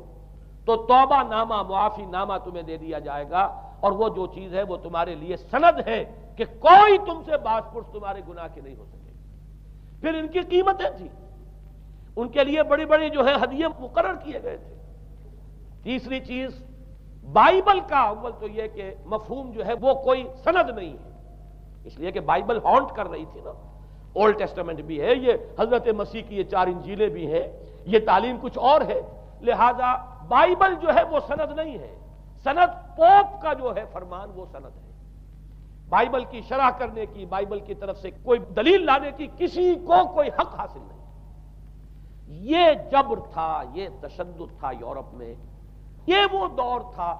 تو توبہ نامہ، معافی نامہ تمہیں دے دیا جائے گا. اور وہ جو چیز ہے وہ تمہارے لیے سند ہے کہ کوئی تم سے باز پرس تمہارے گناہ کی نہیں ہو سکے. پھر ان کی قیمتیں تھیں، ان کے لیے بڑی بڑی جو ہے ہدیے مقرر کیے گئے تھے. تیسری چیز بائبل کا اول تو یہ کہ مفہوم جو ہے وہ کوئی سند نہیں ہے، اس لیے کہ بائبل ہانٹ کر رہی تھی نا. اولڈ ٹیسٹمنٹ بھی ہے، یہ حضرت مسیح کی یہ 4 انجیلیں بھی ہیں، یہ تعلیم کچھ اور ہے. لہذا بائبل جو ہے وہ سند نہیں ہے. سند پوپ کا جو ہے فرمان وہ سند ہے. بائبل کی شرح کرنے کی، بائبل کی طرف سے کوئی دلیل لانے کی کسی کو کوئی حق حاصل نہیں. یہ جبر تھا، یہ تشدد تھا یورپ میں. یہ وہ دور تھا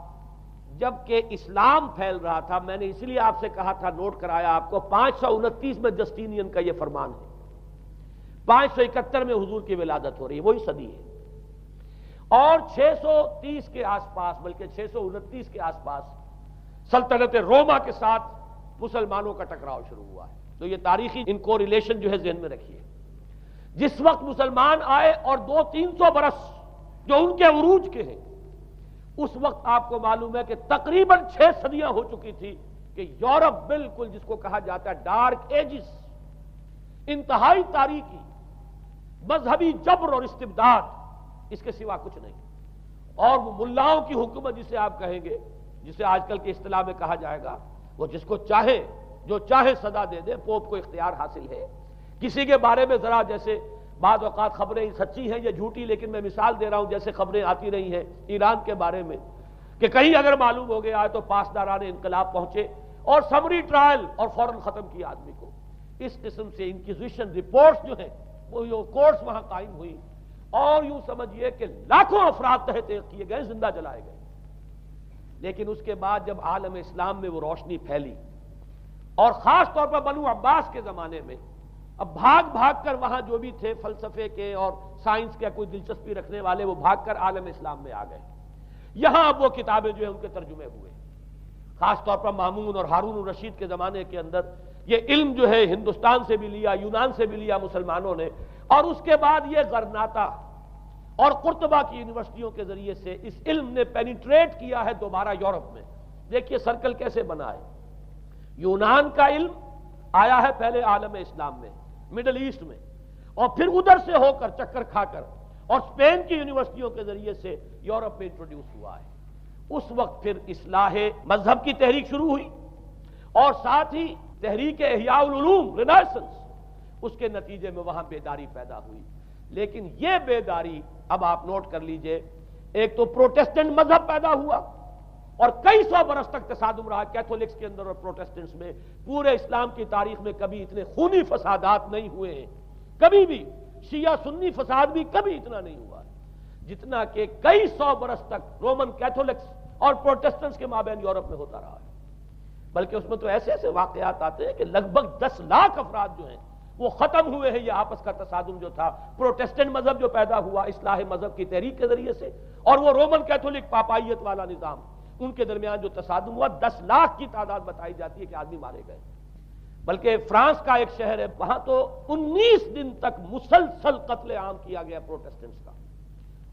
جب کہ اسلام پھیل رہا تھا. میں نے اس لیے آپ سے کہا تھا، نوٹ کرایا آپ کو، 529 میں جسٹینین کا یہ فرمان ہے. 571 میں حضور کی ولادت ہو رہی ہے، وہی صدی ہے. اور 630 کے آس پاس، بلکہ 629 کے آس پاس سلطنت روما کے ساتھ مسلمانوں کا ٹکراؤ شروع ہوا ہے. تو یہ تاریخی ان کو ریلیشن جو ہے ذہن میں رکھیے. جس وقت مسلمان آئے اور 200-300 برس جو ان کے عروج کے ہیں، اس وقت آپ کو معلوم ہے کہ تقریباً 6 صدیاں ہو چکی تھی کہ یورپ بالکل جس کو کہا جاتا ہے ڈارک ایجز، انتہائی تاریکی، مذہبی جبر اور استبداد، اس کے سوا کچھ نہیں. اور وہ ملاؤں کی حکومت جسے آپ کہیں گے، جسے آج کل کی اصطلاح میں کہا جائے گا، وہ جس کو چاہے جو چاہے سزا دے دے. پوپ کو اختیار حاصل ہے. کسی کے بارے میں ذرا جیسے بعض اوقات خبریں سچی ہیں یا جھوٹی، لیکن میں مثال دے رہا ہوں جیسے خبریں آتی رہی ہیں ایران کے بارے میں کہ کہیں اگر معلوم ہو گیا ہے تو پاسداران انقلاب پہنچے اور سمری ٹرائل اور فوراً ختم کیا آدمی کو. اس قسم سے انکوزیشن رپورٹس جو ہیں وہ کورٹس وہاں قائم ہوئی، اور یوں سمجھیے کہ لاکھوں افراد تحت کیے گئے، زندہ جلائے گئے. لیکن اس کے بعد جب عالم اسلام میں وہ روشنی پھیلی، اور خاص طور پر بنو عباس کے زمانے میں، اب بھاگ بھاگ کر وہاں جو بھی تھے فلسفے کے اور سائنس کے کوئی دلچسپی رکھنے والے، وہ بھاگ کر عالم اسلام میں آ گئے. یہاں اب وہ کتابیں جو ہیں ان کے ترجمے ہوئے. خاص طور پر مامون اور ہارون الرشید کے زمانے کے اندر یہ علم جو ہے ہندوستان سے بھی لیا، یونان سے بھی لیا مسلمانوں نے، اور اس کے بعد یہ غرناطہ اور قرطبہ کی یونیورسٹیوں کے ذریعے سے اس علم نے پینیٹریٹ کیا ہے دوبارہ یورپ میں. دیکھیے سرکل کیسے بنا ہے. یونان کا علم آیا ہے پہلے عالم اسلام میں، مڈل ایسٹ میں، اور پھر ادھر سے ہو کر چکر کھا کر اور اسپین کی یونیورسٹیوں کے ذریعے سے یورپ میں انٹروڈیوس ہوا ہے. اس وقت پھر اصلاح مذہب کی تحریک شروع ہوئی، اور ساتھ ہی تحریک احیاء العلوم رینیسنس، اس کے نتیجے میں وہاں بیداری پیدا ہوئی. لیکن یہ بیداری اب آپ نوٹ کر لیجئے، ایک تو پروٹیسٹنٹ مذہب پیدا ہوا اور کئی سو برس تک تصادم رہا کیتھولکس کے اندر اور پروٹیسٹنٹس میں. پورے اسلام کی تاریخ میں کبھی اتنے خونی فسادات نہیں ہوئے ہیں، کبھی بھی شیعہ سنی فساد بھی کبھی اتنا نہیں ہوا جتنا کہ کئی سو برس تک رومن کیتھولکس اور پروٹیسٹنٹس کے مابین یورپ میں ہوتا رہا ہے. بلکہ اس میں تو ایسے ایسے واقعات آتے ہیں کہ لگ بھگ 10 لاکھ افراد جو ہیں وہ ختم ہوئے ہیں. یہ آپس کا تصادم جو تھا، پروٹیسٹنٹ مذہب جو پیدا ہوا اصلاح مذہب کی تحریک کے ذریعے سے، اور وہ رومن کیتھولک پاپائیت والا نظام، ان کے درمیان جو تصادم ہوا، 10 لاکھ کی تعداد بتائی جاتی ہے کہ آدمی مارے گئے. بلکہ فرانس کا ایک شہر ہے، وہاں تو 19 دن تک مسلسل قتل عام کیا گیا پروٹیسٹنٹس کا،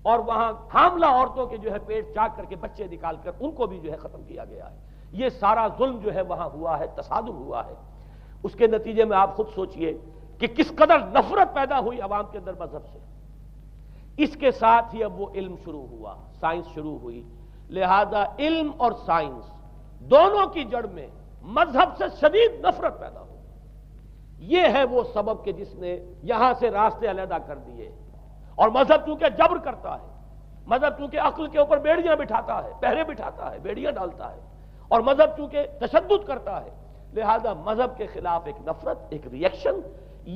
اور وہاں حاملہ عورتوں کے جو ہے پیٹ چاک کر کے بچے نکال کر ان کو بھی جو ہے ختم کیا گیا ہے. یہ سارا ظلم جو ہے وہاں ہوا ہے، تصادم ہوا ہے. اس کے نتیجے میں آپ خود سوچئے کہ کس قدر نفرت پیدا ہوئی عوام کے اندر مذہب سے. اس کے ساتھ ہی اب وہ علم شروع ہوا، سائنس شروع ہوئی. لہذا علم اور سائنس دونوں کی جڑ میں مذہب سے شدید نفرت پیدا ہو. یہ ہے وہ سبب کہ جس نے یہاں سے راستے علیحدہ کر دیے. اور مذہب چونکہ جبر کرتا ہے، مذہب چونکہ عقل کے اوپر بیڑیاں بٹھاتا ہے، پہرے بٹھاتا ہے، بیڑیاں ڈالتا ہے، اور مذہب چونکہ تشدد کرتا ہے، لہذا مذہب کے خلاف ایک نفرت، ایک ریئیکشن.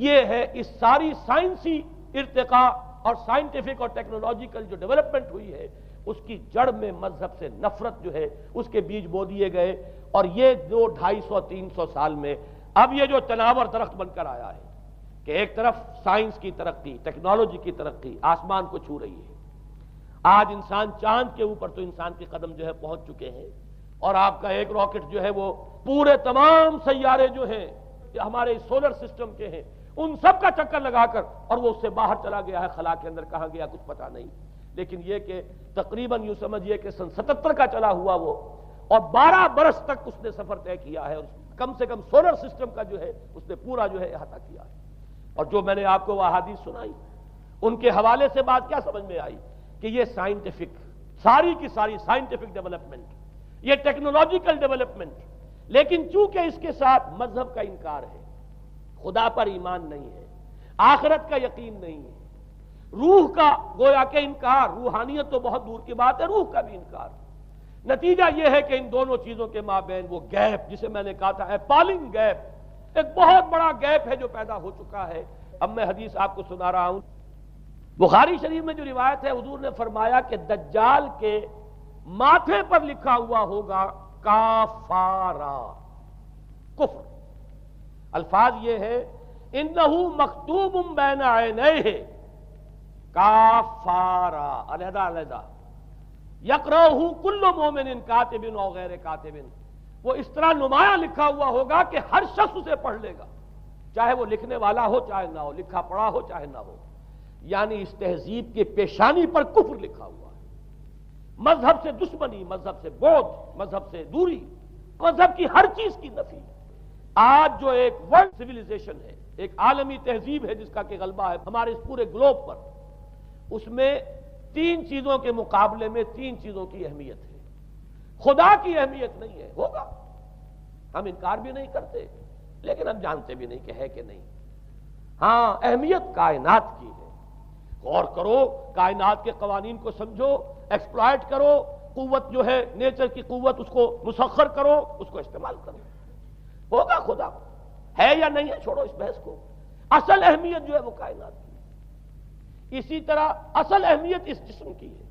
یہ ہے اس ساری سائنسی ارتقاء اور سائنٹیفک اور ٹیکنالوجیکل جو ڈیولپمنٹ ہوئی ہے، اس کی جڑ میں مذہب سے نفرت جو ہے اس کے بیج بو دیے گئے. اور یہ 200-250-300 سال میں اب یہ جو تناور درخت بن کر آیا ہے کہ ایک طرف سائنس کی ترقی، ٹیکنالوجی کی ترقی آسمان کو چھو رہی ہے. آج انسان چاند کے اوپر تو انسان کے قدم جو ہے پہنچ چکے ہیں، اور آپ کا ایک راکٹ جو ہے وہ پورے تمام سیارے جو ہیں ہمارے سولر سسٹم کے ہیں ان سب کا چکر لگا کر، اور وہ اس سے باہر چلا گیا ہے، خلا کے اندر کہاں گیا کچھ پتا نہیں. لیکن یہ کہ تقریباً یوں سمجھیے کہ سن 77 کا چلا ہوا وہ، اور 12 برس تک اس نے سفر طے کیا ہے، اور کم سے کم سولر سسٹم کا جو ہے اس نے پورا جو ہے احاطہ کیا ہے. اور جو میں نے آپ کو وہ احادیث سنائی، ان کے حوالے سے بات کیا سمجھ میں آئی کہ یہ سائنٹیفک، ساری کی ساری سائنٹیفک ڈیولپمنٹ، یہ ٹیکنالوجیکل ڈیولپمنٹ، لیکن چونکہ اس کے ساتھ مذہب کا انکار ہے، خدا پر ایمان نہیں ہے، آخرت کا یقین نہیں ہے، روح کا گویا کہ انکار، روحانیت تو بہت دور کی بات ہے، روح کا بھی انکار. نتیجہ یہ ہے کہ ان دونوں چیزوں کے مابین وہ گیپ، جسے میں نے کہا تھا ایپالنگ گیپ، ایک بہت بڑا گیپ ہے جو پیدا ہو چکا ہے. اب میں حدیث آپ کو سنا رہا ہوں. بخاری شریف میں جو روایت ہے، حضور نے فرمایا کہ دجال کے ماتھے پر لکھا ہوا ہوگا کافارا، کفر. الفاظ یہ ہے انہو مکتوب بین عینیہ کافارا، علیحدہ علیحدہ، یقرأہ کل مومن کاتب او غیر کاتب. وہ اس طرح نمایاں لکھا ہوا ہوگا کہ ہر شخص اسے پڑھ لے گا، چاہے وہ لکھنے والا ہو چاہے نہ ہو، لکھا پڑھا ہو چاہے نہ ہو. یعنی اس تہذیب کی پیشانی پر کفر لکھا ہوا ہے. مذہب سے دشمنی، مذہب سے بغض، مذہب سے دوری، مذہب کی ہر چیز کی نفی. آج جو ایک ورلڈ سویلائزیشن ہے، ایک عالمی تہذیب ہے جس کا کہ غلبہ ہے ہمارے اس پورے گلوب پر، اس میں 3 چیزوں کے مقابلے میں 3 چیزوں کی اہمیت ہے. خدا کی اہمیت نہیں ہے، ہوگا، ہم انکار بھی نہیں کرتے، لیکن ہم جانتے بھی نہیں کہ ہے کہ نہیں. ہاں اہمیت کائنات کی ہے، غور کرو، کائنات کے قوانین کو سمجھو، ایکسپلائٹ کرو، قوت جو ہے نیچر کی قوت اس کو مسخر کرو، اس کو استعمال کرو، ہوگا خدا ہے یا نہیں ہے، چھوڑو اس بحث کو، اصل اہمیت جو ہے وہ کائنات کی ہے۔ اسی طرح اصل اہمیت اس جسم کی ہے،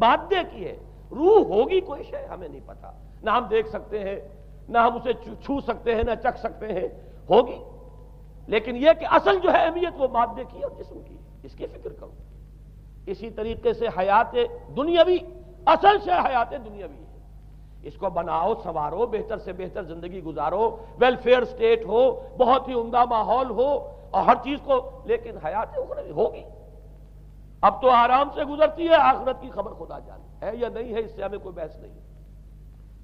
مادے کی ہے، روح ہوگی کوئی شے ہمیں نہیں پتا، نہ ہم دیکھ سکتے ہیں، نہ ہم اسے چھو سکتے ہیں، نہ چکھ سکتے ہیں، ہوگی، لیکن یہ کہ اصل جو ہے اہمیت وہ مادے کی اور جسم کی، اس کی فکر کرو۔ اسی طریقے سے حیات دنیاوی، اصل سے حیات دنیاوی ہے، اس کو بناؤ، سنوارو، بہتر سے بہتر زندگی گزارو، ویلفیئر سٹیٹ ہو، بہت ہی عمدہ ماحول ہو اور ہر چیز کو، لیکن حیات اخروی ہوگی، اب تو آرام سے گزرتی ہے، آخرت کی خبر خدا جانے ہے یا نہیں ہے، اس سے ہمیں کوئی بحث نہیں۔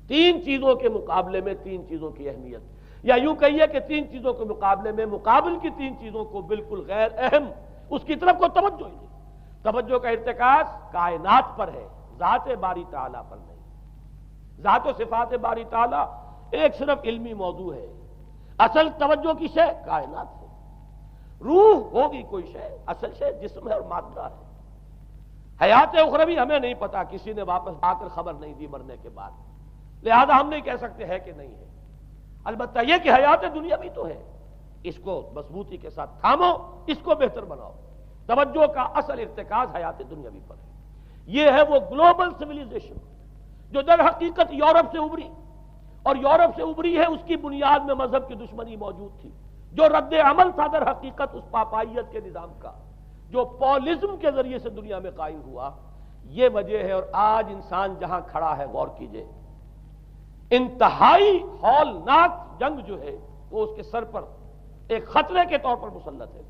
تین چیزوں کے مقابلے میں تین چیزوں کی اہمیت، یا یوں کہیے کہ تین چیزوں کے مقابلے میں مقابل کی تین چیزوں کو بالکل غیر اہم، اس کی طرف کوئی توجہ ہی نہیں، توجہ کا ارتکاز کائنات پر ہے، ذات باری تعالیٰ پر نہیں۔ ذات و صفات باری تعالیٰ ایک صرف علمی موضوع ہے، اصل توجہ کی شے کائنات ہے۔ روح ہوگی کوئی شے، اصل شے جسم ہے اور مادہ ہے۔ حیات اخروی ہمیں نہیں پتا، کسی نے واپس آ کر خبر نہیں دی مرنے کے بعد، لہذا ہم نہیں کہہ سکتے ہے کہ نہیں ہے۔ البتہ یہ کہ حیات دنیا بھی تو ہے، اس کو مضبوطی کے ساتھ تھامو، اس کو بہتر بناؤ، توجہ کا اصل ارتکاز حیات دنیاوی پر ہے۔ یہ ہے وہ گلوبل سویلائزیشن جو در حقیقت یورپ سے ابری، اور یورپ سے ابری ہے، اس کی بنیاد میں مذہب کی دشمنی موجود تھی، جو رد عمل تھا در حقیقت اس پاپائیت کے نظام کا جو پولزم کے ذریعے سے دنیا میں قائم ہوا، یہ وجہ ہے۔ اور آج انسان جہاں کھڑا ہے، غور کیجئے، انتہائی ہولناک جنگ جو ہے وہ اس کے سر پر ایک خطرے کے طور پر مسلط ہے۔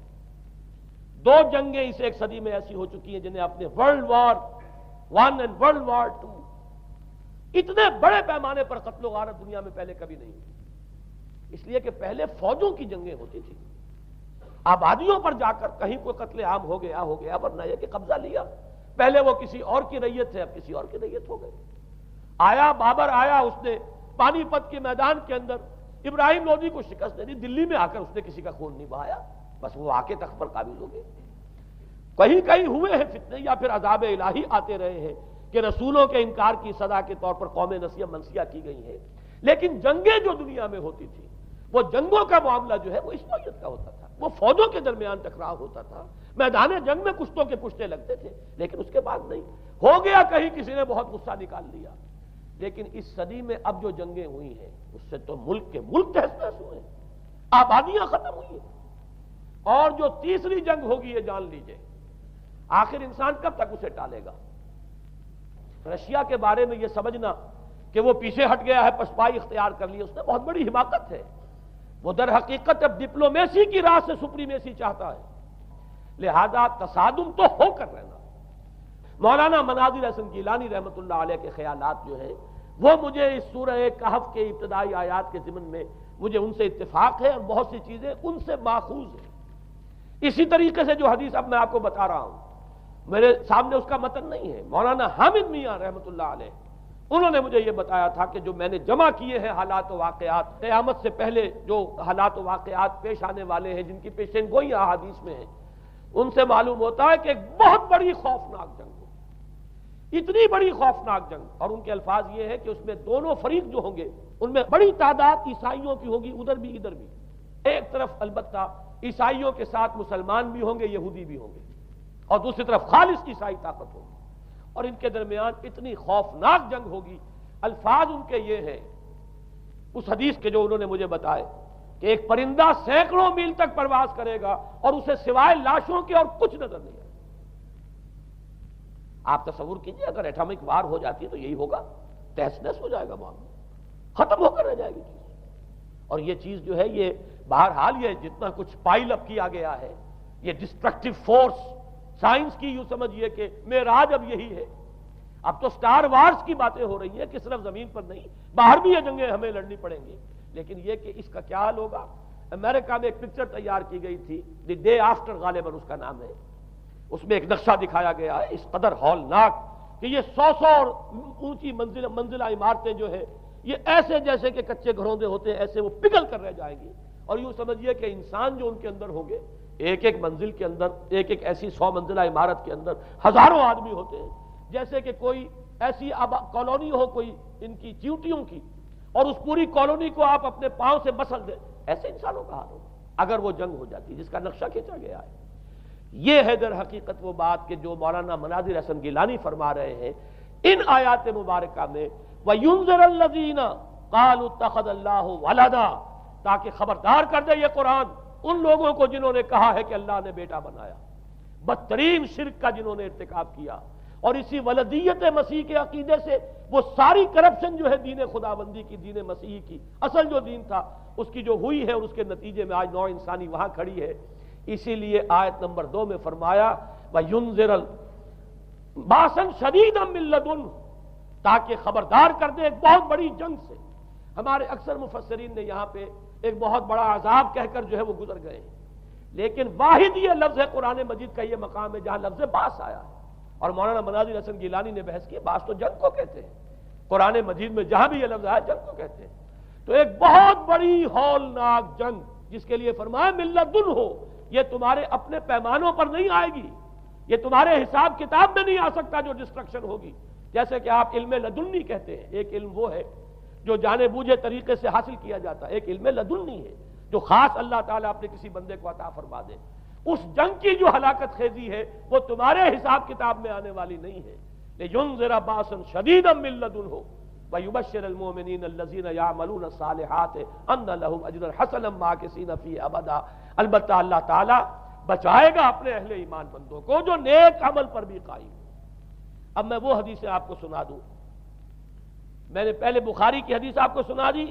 دو جنگیں اس ایک صدی میں ایسی ہو چکی ہیں جنہیں اپنے ورلڈ وار 1 اور ورلڈ وار 2، اتنے بڑے پیمانے پر قتل و غارت دنیا میں پہلے کبھی نہیں ہوئی، اس لیے کہ پہلے فوجوں کی جنگیں ہوتی تھی، آبادیوں پر جا کر کہیں کوئی قتل عام ہو گیا، ورنہ یہ کہ قبضہ لیا، پہلے وہ کسی اور کی ریت تھے، اب کسی اور کی ریت ہو گئے۔ آیا بابر آیا، اس نے پانی پت کے میدان کے اندر ابراہیم لودھی کو شکست دے دی، دلی میں آ کر اس نے کسی کا خون نہیں بہایا، بس وہ آ کے تخت پر قابض ہو گئے۔ کہیں کہیں ہوئے ہیں فتنے، یا پھر عذاب الہی آتے رہے ہیں کہ رسولوں کے انکار کی سزا کے طور پر قومیں نسیہ منسیہ کی گئی ہیں، لیکن جنگیں جو دنیا میں ہوتی تھی، وہ جنگوں کا معاملہ جو ہے وہ اس نوعیت کا ہوتا تھا، وہ فوجوں کے درمیان ٹکراؤ ہوتا تھا، میدان جنگ میں کشتوں کے پشتے لگتے تھے، لیکن اس کے بعد نہیں ہو گیا، کہیں کسی نے بہت غصہ نکال لیا۔ لیکن اس صدی میں اب جو جنگیں ہوئی ہیں اس سے تو ملک کے ملک تہس نہس ہوئے ہیں، آبادیاں ختم ہوئی ہیں، اور جو تیسری جنگ ہوگی یہ جان لیجئے، آخر انسان کب تک اسے ٹالے گا؟ رشیا کے بارے میں یہ سمجھنا کہ وہ پیچھے ہٹ گیا ہے، پشپائی اختیار کر لی، اس نے بہت بڑی حماقت ہے، وہ در حقیقت اب ڈپلومیسی کی راہ سے سپریمیسی چاہتا ہے، لہذا تصادم تو ہو کر رہنا۔ مولانا مناظر حسن گیلانی رحمۃ اللہ علیہ کے خیالات جو ہیں وہ مجھے اس سورہ کہف کے ابتدائی آیات کے ضمن میں مجھے ان سے اتفاق ہے، اور بہت سی چیزیں ان سے ماخوذ ہیں۔ اسی طریقے سے جو حدیث اب میں آپ کو بتا رہا ہوں، میرے سامنے اس کا متن نہیں ہے، مولانا حامد میاں رحمۃ اللہ علیہ انہوں نے مجھے یہ بتایا تھا کہ جو میں نے جمع کیے ہیں حالات و واقعات، قیامت سے پہلے جو حالات و واقعات پیش آنے والے ہیں، جن کی پیشین گوئی احادیث میں ہیں، ان سے معلوم ہوتا ہے کہ ایک بہت بڑی خوفناک جنگ، اتنی بڑی خوفناک جنگ، اور ان کے الفاظ یہ ہے کہ اس میں دونوں فریق جو ہوں گے ان میں بڑی تعداد عیسائیوں کی ہوگی، ادھر بھی ادھر بھی، ایک طرف البتہ عیسائیوں کے ساتھ مسلمان بھی ہوں گے، یہودی بھی ہوں گے، اور دوسری طرف خالص عیسائی طاقت ہوگی، اور ان کے درمیان اتنی خوفناک جنگ ہوگی۔ الفاظ ان کے یہ ہیں اس حدیث کے جو انہوں نے مجھے بتائے کہ ایک پرندہ سینکڑوں میل تک پرواز کرے گا اور اسے سوائے لاشوں کے اور کچھ نظر نہیں آئے۔ آپ تصور کیجئے اگر ایٹامک وار ہو جاتی ہے تو یہی ہوگا، تہس نہس ہو جائے گا معاملہ، ختم ہو کر رہ جائے گی چیز۔ اور یہ چیز جو ہے یہ بہرحال یہ جتنا کچھ پائل اپ کیا گیا ہے، یہ ڈسٹرکٹیو فورس سائنس کی یوں سمجھیے کہ معراج اب یہی ہے۔ اب تو سٹار وارز کی باتیں ہو رہی ہیں کہ صرف زمین پر نہیں، باہر بھی یہ جنگیں ہمیں لڑنی پڑیں گی، لیکن یہ کہ اس کا کیا حال ہوگا۔ امریکہ میں ایک پکچر تیار کی گئی تھی، دی ڈے آفٹر غالباً اس کا نام ہے، اس میں ایک نقشہ دکھایا گیا ہے اس قدر ہولناک کہ یہ 100 اور اونچی منزلہ عمارتیں جو ہے یہ ایسے جیسے کہ کچے گھروندے ہوتے ہیں، ایسے وہ پگھل کر رہ جائیں گی، اور یوں سمجھیے کہ انسان جو ان کے اندر ہوں گے ایک ایک منزل کے اندر، ایک ایک ایسی 100 منزلہ عمارت کے اندر ہزاروں آدمی ہوتے ہیں، جیسے کہ کوئی ایسی کالونی ہو کوئی ان کی چیونٹیوں کی، اور اس پوری کالونی کو آپ اپنے پاؤں سے مسل دیں، ایسے انسانوں کا حال ہوگا اگر وہ جنگ ہو جاتی جس کا نقشہ کھینچا گیا ہے۔ یہ ہے در حقیقت وہ بات کہ جو مولانا مناظر حسن گیلانی فرما رہے ہیں ان آیات مبارکہ میں، وَيُنذِرَ الَّذِينَ قَالُوا اتَّخَذَ اللَّهُ وَلَدًا، تاکہ خبردار کر دے یہ قرآن ان لوگوں کو جنہوں نے کہا ہے کہ اللہ نے بیٹا بنایا، بدترین شرک کا جنہوں نے ارتکاب کیا، اور اسی ولدیت مسیح کے عقیدے سے وہ ساری کرپشن جو ہے دین خداوندی کی، دین مسیحی کی اصل جو دین تھا اس کی جو ہوئی ہے، اور اس کے نتیجے میں آج نوع انسانی وہاں کھڑی ہے۔ اسی لیے آیت نمبر 2 میں فرمایا وَيُنذِرَ بَأْسًا شَدِيدًا مِّن لَّدُنْهُ، تاکہ خبردار کر دے ایک بہت بڑی جنگ سے۔ ہمارے اکثر مفسرین نے یہاں پہ ایک بہت بڑا عذاب کہہ کر جو ہے وہ گزر گئے، لیکن واحد یہ لفظ ہے قرآن مجید کا یہ مقام ہے جہاں لفظ باس آیا ہے، اور مولانا مناظر حسن گیلانی نے بحث کی باس تو جنگ کو کہتے ہیں، قرآن مجید میں جہاں بھی یہ لفظ آیا جنگ کو کہتے ہیں۔ تو ایک بہت بڑی ہولناک جنگ جس کے لیے فرمایا ملت ہو، یہ تمہارے اپنے پیمانوں پر نہیں آئے گی، یہ تمہارے حساب کتاب میں نہیں آ سکتا جو ڈسٹرکشن ہوگی۔ جیسے کہ آپ علم لدنی کہتے ہیں، ایک علم وہ ہے جو جانے بوجھے طریقے سے حاصل کیا جاتا ہے، ایک علم لدنی ہے جو خاص اللہ تعالیٰ اپنے کسی بندے کو عطا فرما دے۔ اس جنگ کی جو ہلاکت خیزی ہے وہ تمہارے حساب کتاب میں آنے والی نہیں ہے۔ لِيُنذِرَ بَأْسًا شَدِيدًا مِّن لَّدُنْهُ وَيُبَشِّرَ الْمُؤْمِنِينَ الَّذِينَ يَعْمَلُونَ الصَّالِحَاتِ أَنَّ لَهُمْ أَجْرًا حَسَنًا مَّاكِثِينَ فِيهِ أَبَدًا۔ البتہ اللہ تعالیٰ بچائے گا اپنے اہل ایمان بندوں کو جو نیک عمل پر بھی قائم۔ اب میں وہ حدیثیں آپ کو سنا دوں، میں نے پہلے بخاری کی حدیث آپ کو سنا دی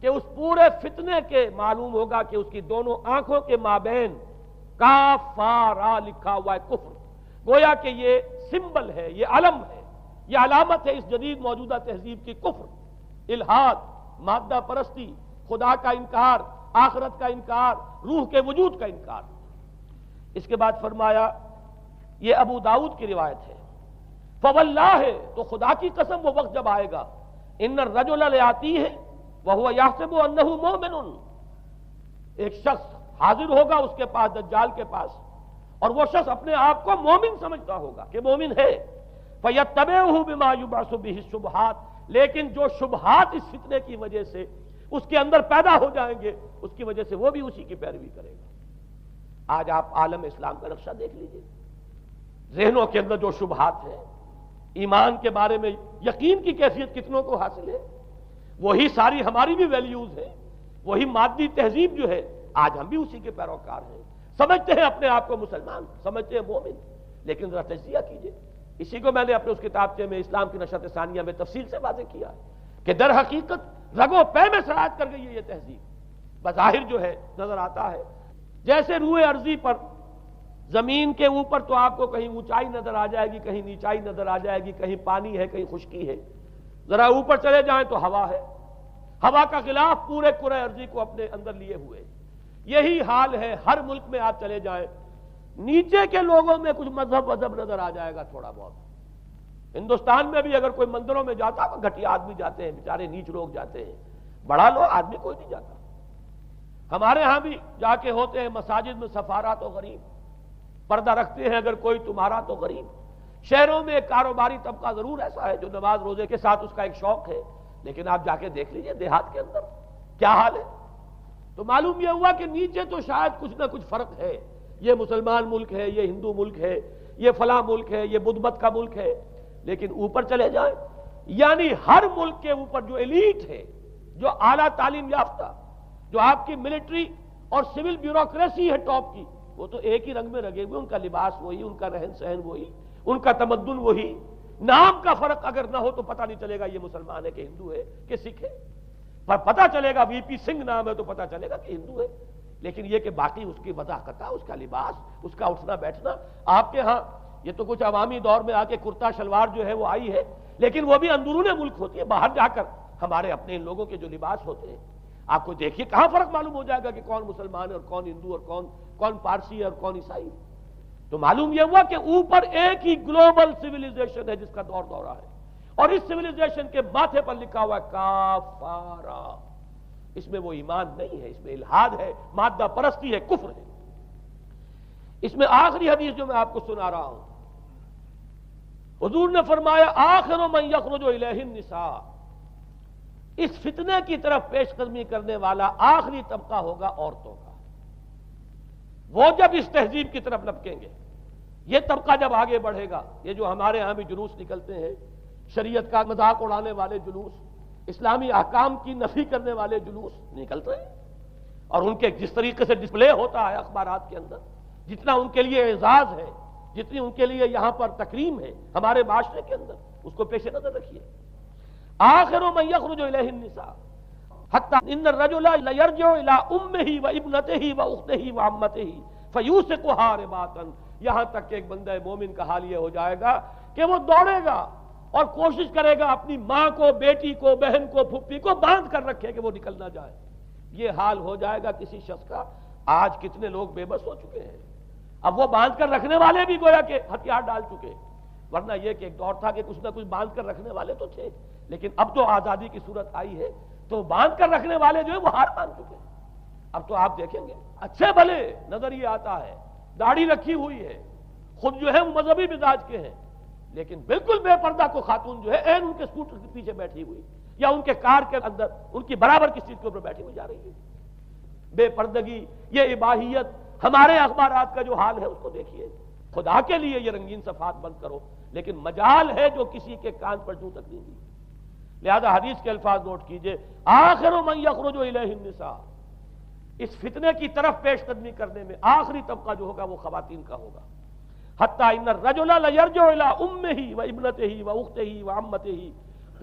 کہ اس پورے فتنے کے معلوم ہوگا کہ اس کی دونوں آنکھوں کے مابین کافارا لکھا ہوا ہے، کفر، گویا کہ یہ سمبل ہے، یہ علم ہے، یہ علامت ہے اس جدید موجودہ تہذیب کی، کفر، الحاد، مادہ پرستی، خدا کا انکار، آخرت کا انکار، روح کے وجود کا انکار۔ اس کے بعد فرمایا یہ ابو داؤد کی روایت ہے، فواللہ، تو خدا کی قسم وہ وقت جب آئے گا، ان الرجل لآتیہ وہو یحسب انہ مومن، ایک شخص حاضر ہوگا اس کے پاس، دجال کے پاس، اور وہ شخص اپنے آپ کو مومن سمجھتا ہوگا کہ مومن ہے، فیتبعہ بما یبعث بہ الشبہات، لیکن جو شبہات اس فتنے کی وجہ سے اس کے اندر پیدا ہو جائیں گے اس کی وجہ سے وہ بھی اسی کی پیروی کرے گا۔ آج آپ عالم اسلام کا نقشہ دیکھ لیجئے، ذہنوں کے اندر جو شبہات ہیں، ایمان کے بارے میں یقین کی کیفیت کتنوں کو حاصل ہے، وہی ساری ہماری بھی ویلیوز ہیں، وہی مادی تہذیب جو ہے، آج ہم بھی اسی کے پیروکار ہیں، سمجھتے ہیں اپنے آپ کو مسلمان، سمجھتے ہیں مومن، لیکن ذرا تجزیہ کیجئے۔ اسی کو میں نے اپنے اس کتابچے میں اسلام کی نشرت ثانیہ میں تفصیل سے واضح کیا ہے کہ در حقیقت رگ و پے میں سرایت کر گئی ہے یہ تہذیب، بظاہر جو ہے نظر آتا ہے جیسے روئے ارضی پر، زمین کے اوپر تو آپ کو کہیں اونچائی نظر آ جائے گی، کہیں نیچائی نظر آ جائے گی، کہیں پانی ہے، کہیں خشکی ہے، ذرا اوپر چلے جائیں تو ہوا ہے، ہوا کا غلاف پورے کرۂ ارضی کو اپنے اندر لیے ہوئے۔ یہی حال ہے ہر ملک میں آپ چلے جائیں، نیچے کے لوگوں میں کچھ مذہب نظر آ جائے گا تھوڑا بہت۔ ہندوستان میں بھی اگر کوئی مندروں میں جاتا تو گھٹیا آدمی جاتے ہیں، بیچارے نیچ لوگ جاتے ہیں، بڑا لوگ آدمی کوئی نہیں جاتا۔ ہمارے ہاں بھی جا کے ہوتے ہیں مساجد میں سفارا تو غریب، پردہ رکھتے ہیں اگر کوئی تمہارا تو غریب۔ شہروں میں ایک کاروباری طبقہ ضرور ایسا ہے جو نماز روزے کے ساتھ اس کا ایک شوق ہے، لیکن آپ جا کے دیکھ لیجئے دیہات کے اندر کیا حال ہے۔ تو معلوم یہ ہوا کہ نیچے تو شاید کچھ نہ کچھ فرق ہے، یہ مسلمان ملک ہے، یہ ہندو ملک ہے، یہ فلاں ملک ہے، یہ بدھ مت کا ملک ہے، لیکن اوپر چلے جائیں یعنی ہر ملک کے اوپر جو ایلیٹ ہے، جو اعلیٰ تعلیم یافتہ، جو آپ کی ملٹری اور سول بیوروکریسی ہے ٹاپ کی، وہ تو ایک ہی رنگ میں رگے ہوئے، ان کا لباس وہی، ان کا رہن سہن وہی، ان کا تمدن وہی، نام کا فرق اگر نہ ہو تو پتہ نہیں چلے گا یہ مسلمان ہے کہ ہندو ہے کہ سکھ ہے، پر پتہ چلے گا وی پی سنگھ نام ہے تو پتہ چلے گا کہ ہندو ہے، لیکن یہ کہ باقی اس کی وضاحت، اس کا لباس، اس کا اٹھنا بیٹھنا، آپ کے ہاں یہ تو کچھ عوامی دور میں آ کے کرتا شلوار جو ہے وہ آئی ہے، لیکن وہ بھی اندرون ملک ہوتی ہے، باہر جا کر ہمارے اپنے ان لوگوں کے جو لباس ہوتے ہیں، آپ کو دیکھیے کہاں فرق معلوم ہو جائے گا کہ کون مسلمان ہے اور کون ہندو اور کون پارسی ہے اور کون عیسائی۔ تو معلوم یہ ہوا کہ اوپر ایک ہی گلوبل سیویلائزیشن ہے جس کا دور دورہ ہے، اور اس سیویلائزیشن کے ماتھے پر لکھا ہوا ہے کافارا، اس میں وہ ایمان نہیں ہے، اس میں الحاد ہے، مادہ پرستی ہے، کفر ہے۔ اس میں آخری حدیث جو میں آپ کو سنا رہا ہوں، حضور نے فرمایا آخر من یخرج الیہ النساء، اس فتنے کی طرف پیش قدمی کرنے والا آخری طبقہ ہوگا عورتوں کا۔ وہ جب اس تہذیب کی طرف لپکیں گے، یہ طبقہ جب آگے بڑھے گا، یہ جو ہمارے ہاں بھی جلوس نکلتے ہیں، شریعت کا مذاق اڑانے والے جلوس، اسلامی احکام کی نفی کرنے والے جلوس نکلتے ہیں، اور ان کے جس طریقے سے ڈسپلے ہوتا ہے اخبارات کے اندر، جتنا ان کے لیے اعزاز ہے، جتنی ان کے لیے یہاں پر تکریم ہے ہمارے معاشرے کے اندر، اس کو پیش نظر رکھیے۔ آخر من یخرج الیہ النساء حتی ان الرجل لیرجع الی امہ و ابنتہ و اختہ و عمتہ فیوثقھا رباطا، یہاں تک کہ ایک بندہ مومن کا حال یہ ہو جائے گا کہ وہ دوڑے گا اور کوشش کرے گا اپنی ماں کو، بیٹی کو، بہن کو، پھپھی کو باندھ کر رکھے کہ وہ نکل نہ جائے۔ یہ حال ہو جائے گا کسی شخص کا۔ آج کتنے لوگ بے بس ہو چکے ہیں، اب وہ باندھ کر رکھنے والے بھی گویا کہ ہتھیار ڈال چکے، ورنہ یہ کہ ایک دور تھا کہ کچھ نہ کچھ باندھ کر رکھنے والے تو تھے، لیکن اب تو آزادی کی صورت آئی ہے تو باندھ کر رکھنے والے جو ہے وہ ہار مان چکے۔ اب تو آپ دیکھیں گے اچھے بھلے نظر یہ آتا ہے، داڑھی رکھی ہوئی ہے، خود جو ہے وہ مذہبی مزاج کے ہیں، لیکن بالکل بے پردہ کو خاتون جو ہے این ان کے اسکوٹر کے پیچھے بیٹھی ہوئی یا ان کے کار کے اندر ان کی برابر کی سیٹ کے اوپر بیٹھی ہوئی جا رہی ہے۔ بے پردگی، یہ اباحیت، ہمارے اخبارات کا جو حال ہے اس کو دیکھیے۔ خدا کے لیے یہ رنگین صفحات بند کرو، لیکن مجال ہے جو کسی کے کان پر جوں تک نہیں دی۔ لہذا حدیث کے الفاظ نوٹ کیجئے، آخر من یخرج الیہ النساء، اس فتنے کی طرف پیش قدمی کرنے میں آخری طبقہ جو ہوگا وہ خواتین کا ہوگا۔ حتی ان الرجل لیرجع الی امہ و ابنتہ و اختہ و عمتہ،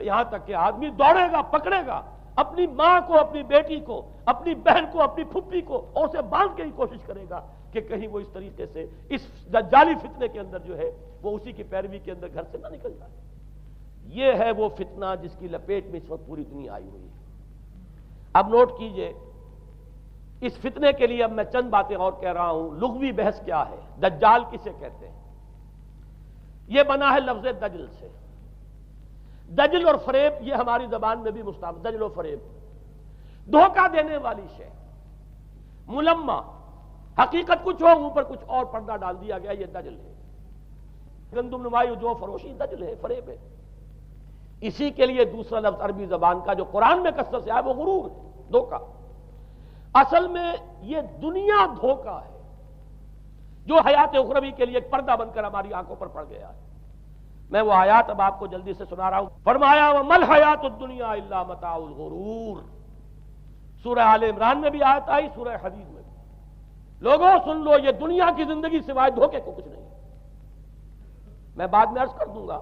یہاں تک کہ آدمی دوڑے گا، پکڑے گا اپنی ماں کو، اپنی بیٹی کو، اپنی بہن کو، اپنی پھپھی کو، اور اسے باندھ کے ہی کوشش کرے گا کہ کہیں وہ اس طریقے سے اس دجالی فتنے کے اندر جو ہے وہ اسی کی پیروی کے اندر گھر سے نہ نکل جائے۔ یہ ہے وہ فتنہ جس کی لپیٹ میں اس وقت پوری دنیا آئی ہوئی ہے۔ اب نوٹ کیجئے، اس فتنے کے لیے اب میں چند باتیں اور کہہ رہا ہوں۔ لغوی بحث کیا ہے؟ دجال کسے کہتے ہیں؟ یہ بنا ہے لفظ دجل سے۔ دجل اور فریب یہ ہماری زبان میں بھی مستعمل، دجل و فریب، دھوکہ دینے والی شے، ملمہ، حقیقت کچھ ہو اوپر کچھ اور پردہ ڈال دیا گیا، یہ دجل ہے۔ گندم نمائی جو فروشی دجل ہے، فریب ہے۔ اسی کے لیے دوسرا لفظ عربی زبان کا جو قرآن میں کثرت سے آیا وہ غرور ہے، دھوکہ۔ اصل میں یہ دنیا دھوکہ ہے جو حیات اخروی کے لیے ایک پردہ بن کر ہماری آنکھوں پر پڑ گیا ہے۔ میں وہ آیات اب آپ کو جلدی سے سنا رہا ہوں۔ فرمایا وَمَا الْحَيَاةُ الدُّنْيَا إِلَّا مَتَاعُ الْغُرُورِ، سورہ آل عمران میں بھی آیت آئی، سورہ حدید میں بھی۔ لوگوں سن لو، یہ دنیا کی زندگی سوائے دھوکے کو کچھ نہیں۔ میں بعد میں عرض کر دوں گا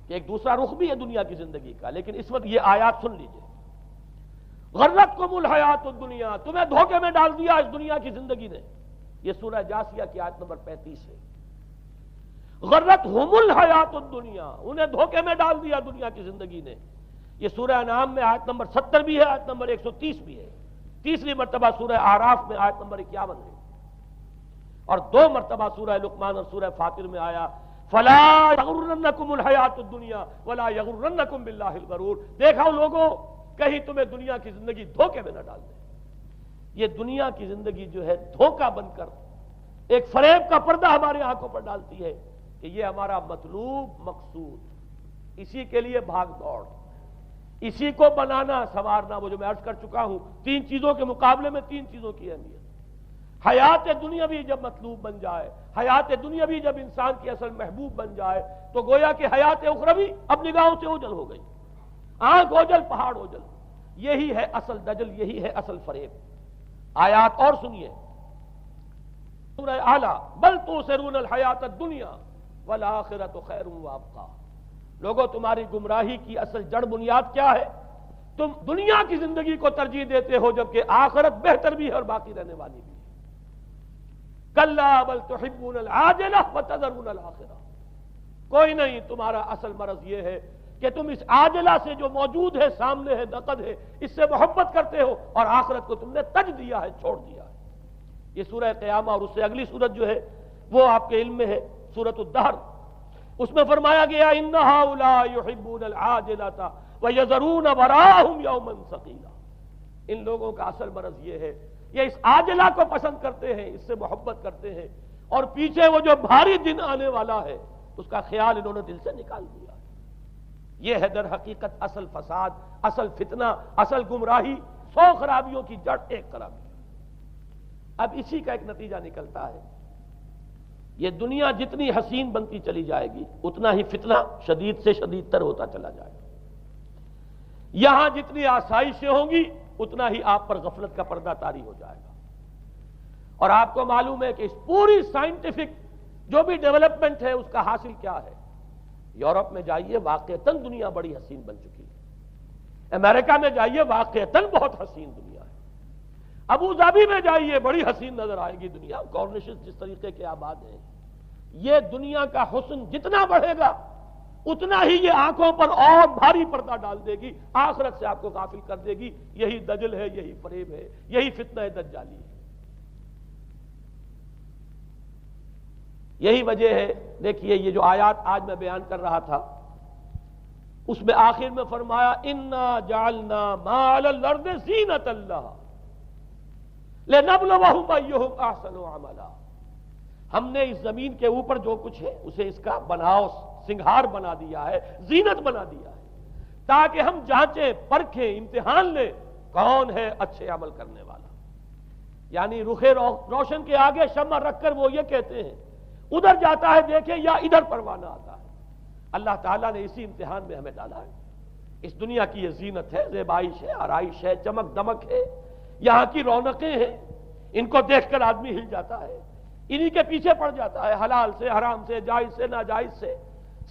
کہ ایک دوسرا رخ بھی ہے دنیا کی زندگی کا، لیکن اس وقت یہ آیات سن لیجئے۔ غرتکم الحیات الدنیا، تمہیں دھوکے میں ڈال دیا اس دنیا کی زندگی نے، یہ سورہ جاثیہ کی آیت نمبر 35 ہے۔ غرتہم الحیات الدنیا، انہیں دھوکے میں ڈال دیا دنیا کی زندگی نے، یہ سورہ انعام میں آیت نمبر 70 بھی ہے، آیت نمبر 130 بھی ہے۔ تیسری مرتبہ سورہ اعراف میں آیت نمبر 51 ہے، اور 2 مرتبہ سورہ لقمان اور سورہ فاطر میں آیا فلا یغرنکم الحیات الدنیا ولا یغرنکم باللہ الغرور۔ دیکھو لوگوں، کہیں تمہیں دنیا کی زندگی دھوکے میں نہ ڈال دے۔ یہ دنیا کی زندگی جو ہے دھوکہ بن کر ایک فریب کا پردہ ہمارے آنکھوں پر ڈالتی ہے کہ یہ ہمارا مطلوب مقصود، اسی کے لیے بھاگ دوڑ، اسی کو بنانا سنوارنا۔ وہ جو میں عرض کر چکا ہوں، 3 چیزوں کے مقابلے میں 3 چیزوں کی اہمیت۔ حیات دنیاوی جب مطلوب بن جائے، حیات دنیاوی جب انسان کی اصل محبوب بن جائے، تو گویا کہ حیات اخروی اب نگاہوں سے اوجھل ہو گئی، آنکھ اوجھل پہاڑ اوجھل۔ یہی ہے اصل دجل، یہی ہے اصل فریب۔ آیات اور سنیے، سورہ اعلی، بل تؤثرون الحیات الدنیا والآخرۃ خیر وابقیٰ۔ لوگوں، تمہاری گمراہی کی اصل جڑ بنیاد کیا ہے؟ تم دنیا کی زندگی کو ترجیح دیتے ہو، جبکہ آخرت بہتر بھی ہے اور باقی رہنے والی بھی ہے۔ کلا بل تحبون العاجلہ وتذرون الآخرہ۔ کوئی نہیں، تمہارا اصل مرض یہ ہے کہ تم اس عاجلہ سے جو موجود ہے، سامنے ہے، نقد ہے، اس سے محبت کرتے ہو، اور آخرت کو تم نے تج دیا ہے، چھوڑ دیا ہے۔ یہ سورہ قیامہ اور اس سے اگلی سورت جو ہے وہ آپ کے علم میں ہے، سورۃ الدہر۔ اس میں فرمایا گیا ان ہؤلاء یحبون العاجلۃ ویذرون وراءہم یوما ثقیلا۔ ان لوگوں کا اصل مرض یہ ہے، یہ اس عاجلہ کو پسند کرتے ہیں، اس سے محبت کرتے ہیں، اور پیچھے وہ جو بھاری دن آنے والا ہے اس کا خیال انہوں نے دل سے نکال دیا. یہ ہے در حقیقت اصل فساد، اصل فتنہ، اصل گمراہی. 100 خرابیوں کی جڑ ایک خرابی. اب اسی کا ایک نتیجہ نکلتا ہے، یہ دنیا جتنی حسین بنتی چلی جائے گی اتنا ہی فتنہ شدید سے شدید تر ہوتا چلا جائے گا. یہاں جتنی آسائشیں ہوں گی اتنا ہی آپ پر غفلت کا پردہ طاری ہو جائے گا. اور آپ کو معلوم ہے کہ اس پوری سائنٹیفک جو بھی ڈیولپمنٹ ہے اس کا حاصل کیا ہے؟ یورپ میں جائیے واقعتاً دنیا بڑی حسین بن چکی ہے. امریکہ میں جائیے واقعتاً بہت حسین دنیا ہے. ابو ظبی میں جائیے بڑی حسین نظر آئے گی دنیا. کارنیشز جس طریقے کے آباد ہیں. یہ دنیا کا حسن جتنا بڑھے گا اتنا ہی یہ آنکھوں پر اور بھاری پردہ ڈال دے گی، آخرت سے آپ کو غافل کر دے گی. یہی دجل ہے، یہی فریب ہے، یہی فتنہ دجالی ہے. یہی وجہ ہے. دیکھیے یہ جو آیات آج میں بیان کر رہا تھا اس میں آخر میں فرمایا انا جعلنا ما علی الارض زینۃ اللہ لنبلوہم ایہم احسن عملا. ہم نے اس زمین کے اوپر جو کچھ ہے اسے اس کا بناؤ سنگھار بنا دیا ہے، زینت بنا دیا ہے، تاکہ ہم جانچیں، پرکھیں، امتحان لیں کون ہے اچھے عمل کرنے والا. یعنی رخ روشن کے آگے شمع رکھ کر وہ یہ کہتے ہیں ادھر جاتا ہے دیکھیں یا ادھر پروانہ آتا ہے. اللہ تعالیٰ نے اسی امتحان میں ہمیں ڈالا ہے. اس دنیا کی یہ زینت ہے، زیبائش ہے، آرائش ہے، چمک دمک ہے، یہاں کی رونقیں ہیں. ان کو دیکھ کر آدمی ہل جاتا ہے، انہی کے پیچھے پڑ جاتا ہے. حلال سے حرام سے، جائز سے ناجائز سے،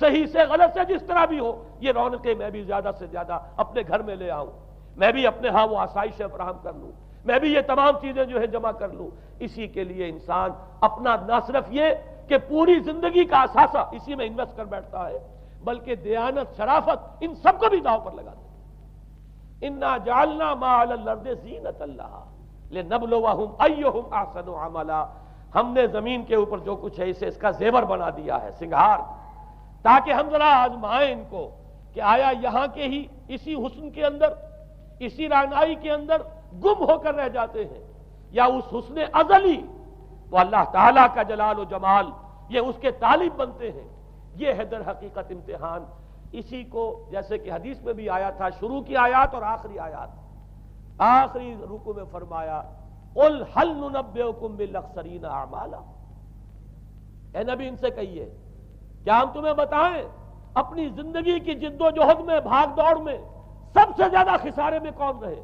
صحیح سے غلط سے، جس طرح بھی ہو یہ رونقیں میں بھی زیادہ سے زیادہ اپنے گھر میں لے آؤں، میں بھی اپنے ہاں وہ آسائشیں فراہم کر لوں، میں بھی یہ تمام چیزیں جو ہے جمع کر لوں. اسی کے لیے انسان اپنا نہ صرف یہ کہ پوری زندگی کا اثاثہ اسی میں انویسٹ کر بیٹھتا ہے بلکہ دیانت، شرافت، ان سب کو بھی داؤ پر لگا دیتا. انا جعلنا ما علی الارض زینۃ اللہ لنبلوہم ایہم احسن عملا. ہم نے زمین کے اوپر جو کچھ ہے اسے اس کا زیور بنا دیا ہے، سنگھار، تاکہ ہم ذرا آزمائیں ان کو کہ آیا یہاں کے ہی اسی حسن کے اندر، اسی رعنائی کے اندر گم ہو کر رہ جاتے ہیں، یا اس حسن ازلی وہ اللہ تعالیٰ کا جلال و جمال یہ اس کے طالب بنتے ہیں. یہ ہے در حقیقت امتحان. اسی کو جیسے کہ حدیث میں بھی آیا تھا، شروع کی آیات اور آخری آیات، آخری رکوع میں فرمایا قل هل ننبئکم بالاخسرین اعمالا. اے نبی ان سے کہیے کیا ہم تمہیں بتائیں اپنی زندگی کی جد و جہد میں، بھاگ دوڑ میں سب سے زیادہ خسارے میں کون رہے؟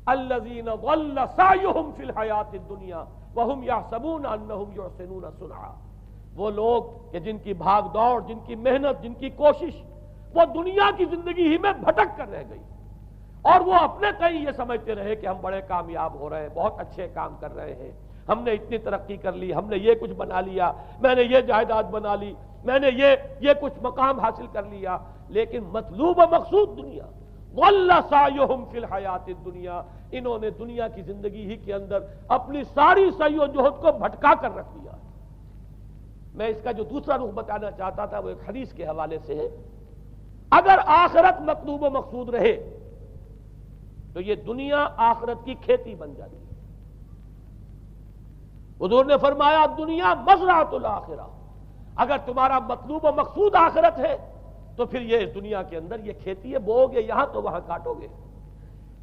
الذین ضل سعیہم فی الحیاۃ الدنیا وہم یحسبون انہم یحسنون صنعا. وہ لوگ کہ جن کی بھاگ دوڑ، جن کی محنت، جن کی کوشش وہ دنیا کی زندگی ہی میں بھٹک کر رہ گئی، اور وہ اپنے کہیں یہ سمجھتے رہے کہ ہم بڑے کامیاب ہو رہے ہیں، بہت اچھے کام کر رہے ہیں، ہم نے اتنی ترقی کر لی، ہم نے یہ کچھ بنا لیا، میں نے یہ جائیداد بنا لی، میں نے یہ کچھ مقام حاصل کر لیا. لیکن مطلوب و مقصود دنیا. ضل سعیہم فی الحیاۃ الدنیا. انہوں نے دنیا کی زندگی ہی کے اندر اپنی ساری سعی و جہد کو بھٹکا کر رکھ دیا. میں اس کا جو دوسرا رخ بتانا چاہتا تھا وہ ایک حدیث کے حوالے سے ہے. اگر آخرت مطلوب و مقصود رہے تو یہ دنیا آخرت کی کھیتی بن جاتی ہے. حضور نے فرمایا دنیا مزرعۃ الآخرہ. اگر تمہارا مطلوب و مقصود آخرت ہے تو پھر یہ دنیا کے اندر یہ کھیتی ہے، بو گے یہاں تو وہاں کاٹو گے.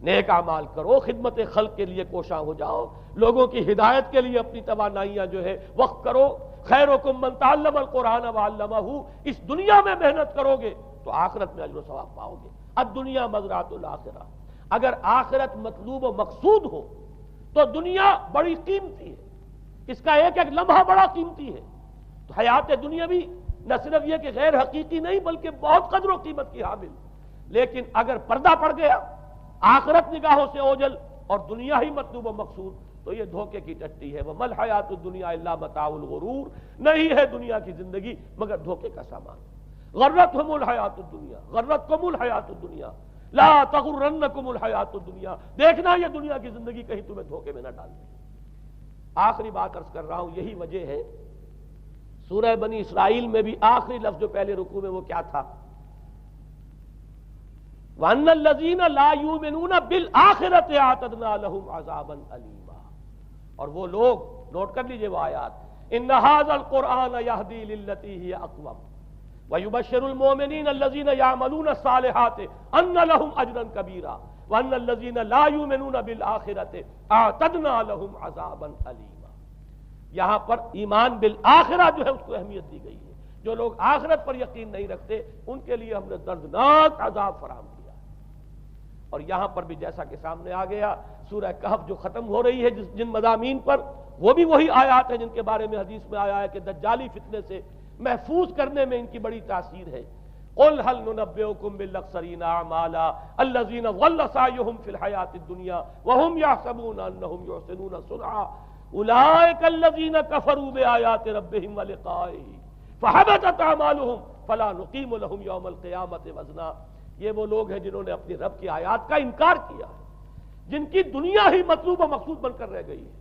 نیک اعمال کرو، خدمت خلق کے لیے کوشاں ہو جاؤ، لوگوں کی ہدایت کے لیے اپنی توانائیاں جو ہے وقف کرو. خیرکم من تعلم القرآن وعلمہ. اس دنیا میں محنت کرو گے تو آخرت میں اجر و ثواب پاؤ گے. الدنیا مزرعۃ الآخرہ. اگر آخرت مطلوب و مقصود ہو تو دنیا بڑی قیمتی ہے، اس کا ایک ایک لمحہ بڑا قیمتی ہے. تو حیات دنیا بھی نہ صرف یہ کہ غیر حقیقی نہیں بلکہ بہت قدر و قیمت کی حامل. لیکن اگر پردہ پڑ گیا، آخرت نگاہوں سے اوجھل اور دنیا ہی مطلوب و مقصود، تو یہ دھوکے کی ٹٹی ہے. وَمَا الْحَيَاةُ الدُّنْيَا إِلَّا مَتَاعُ الْغُرُورِ. نہیں ہے دنیا کی زندگی مگر دھوکے کا سامان. غرتہم الحیات الدنیا، غرتکم الحیات الدنیا، لا تغرنکم الحیات الدنیا. دیکھنا یہ دنیا کی زندگی کہیں تمہیں دھوکے میں نہ ڈال دے. آخری بات عرض کر رہا ہوں، یہی وجہ ہے سورہ بنی اسرائیل میں بھی آخری لفظ جو پہلے رکوع میں وہ کیا تھا؟ وَأَنَّ الَّذِينَ لَا يُؤْمِنُونَ بِالْآخِرَةِ أَعْتَدْنَا لَهُمْ عَذَابًا أَلِيمًا. اور وہ لوگ، نوٹ کر لیجئے وہ آیات، ان ھذا القرآن یہدی للتی ہی اقوم ویبشر المؤمنین الذین یعملون الصالحات ان لهم اجرا کبیرا وان الذین لا یؤمنون بالآخرۃ اعتدنا لهم عذابا الیما۔ یہاں پر ایمان بالآخرہ جو ہے اس کو اہمیت دی گئی ہے، جو لوگ آخرت پر یقین نہیں رکھتے ان کے لیے ہم نے دردناک عذاب فراہم کیا۔ اور یہاں پر بھی جیسا کہ سامنے آ گیا، سورہ کہف جو ختم ہو رہی ہے جن مضامین پر، وہ بھی وہی آیات ہیں جن کے بارے میں حدیث میں آیا ہے کہ دجالی فتنے سے محفوظ کرنے میں ان کی بڑی تاثیر ہے۔ قل هل ننبئكم بالاخسرین اعمالا الذین ضل سعیهم فی الحیاۃ الدنیا وهم یحسبون انهم یحسنون صنعا اولئک الذین کفروا بآیات ربهم ولقائه فحبطت اعمالهم فلا نقیم لهم یوم القیامۃ وزنا۔ یہ وہ لوگ ہیں جنہوں نے اپنی رب کی آیات کا انکار کیا، جن کی دنیا ہی مطلوب و مقصود بن کر رہ گئی ہے،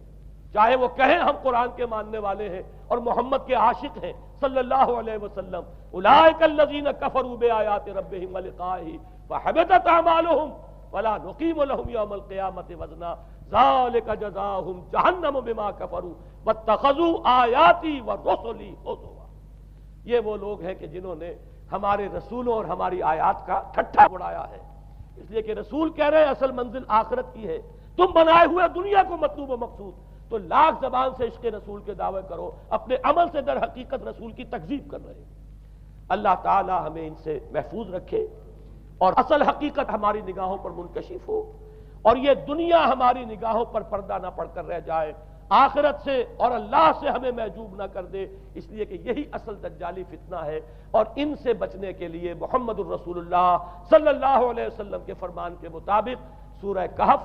چاہے وہ کہیں ہم قرآن کے ماننے والے ہیں اور محمد کے عاشق ہیں صلی اللہ علیہ وسلم، اولئک الذین کفروا بآیات ربهم ولقائه فحبطت اعمالهم ولا نقیم لهم یوم القیامۃ وزنا ذلک جزاؤہم جہنم بما کفروا واتخذوا آیاتی ورسلی ہزوا۔ یہ وہ لوگ ہیں کہ جنہوں نے ہمارے رسولوں اور ہماری آیات کا ٹھٹھا اڑایا ہے، اس لیے کہ رسول کہہ رہے ہیں اصل منزل آخرت کی ہے، تم بنائے ہوئے دنیا کو مطلوب و مقصود، تو لاکھ زبان سے عشق رسول کے دعوے کرو، اپنے عمل سے در حقیقت رسول کی تکذیب کر رہے ہیں۔ اللہ تعالی ہمیں ان سے محفوظ رکھے اور اصل حقیقت ہماری نگاہوں پر منکشف ہو، اور یہ دنیا ہماری نگاہوں پر پردہ نہ پڑ کر رہ جائے، آخرت سے اور اللہ سے ہمیں محجوب نہ کر دے، اس لیے کہ یہی اصل دجالی فتنہ ہے۔ اور ان سے بچنے کے لیے محمد الرسول اللہ صلی اللہ علیہ وسلم کے فرمان کے مطابق سورہ کہف،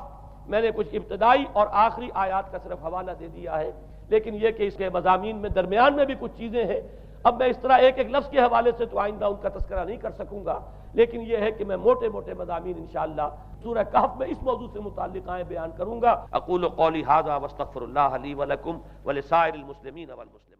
میں نے کچھ ابتدائی اور آخری آیات کا صرف حوالہ دے دیا ہے، لیکن یہ کہ اس کے مضامین میں درمیان میں بھی کچھ چیزیں ہیں، اب میں اس طرح ایک ایک لفظ کے حوالے سے تو آئندہ ان کا تذکرہ نہیں کر سکوں گا، لیکن یہ ہے کہ میں موٹے موٹے مضامین انشاءاللہ سورہ کہف میں اس موضوع سے متعلق بیان کروں گا۔ اقول قولی ھذا واستغفر اللہ لی ولکم ولسائر المسلمین والمسلمات۔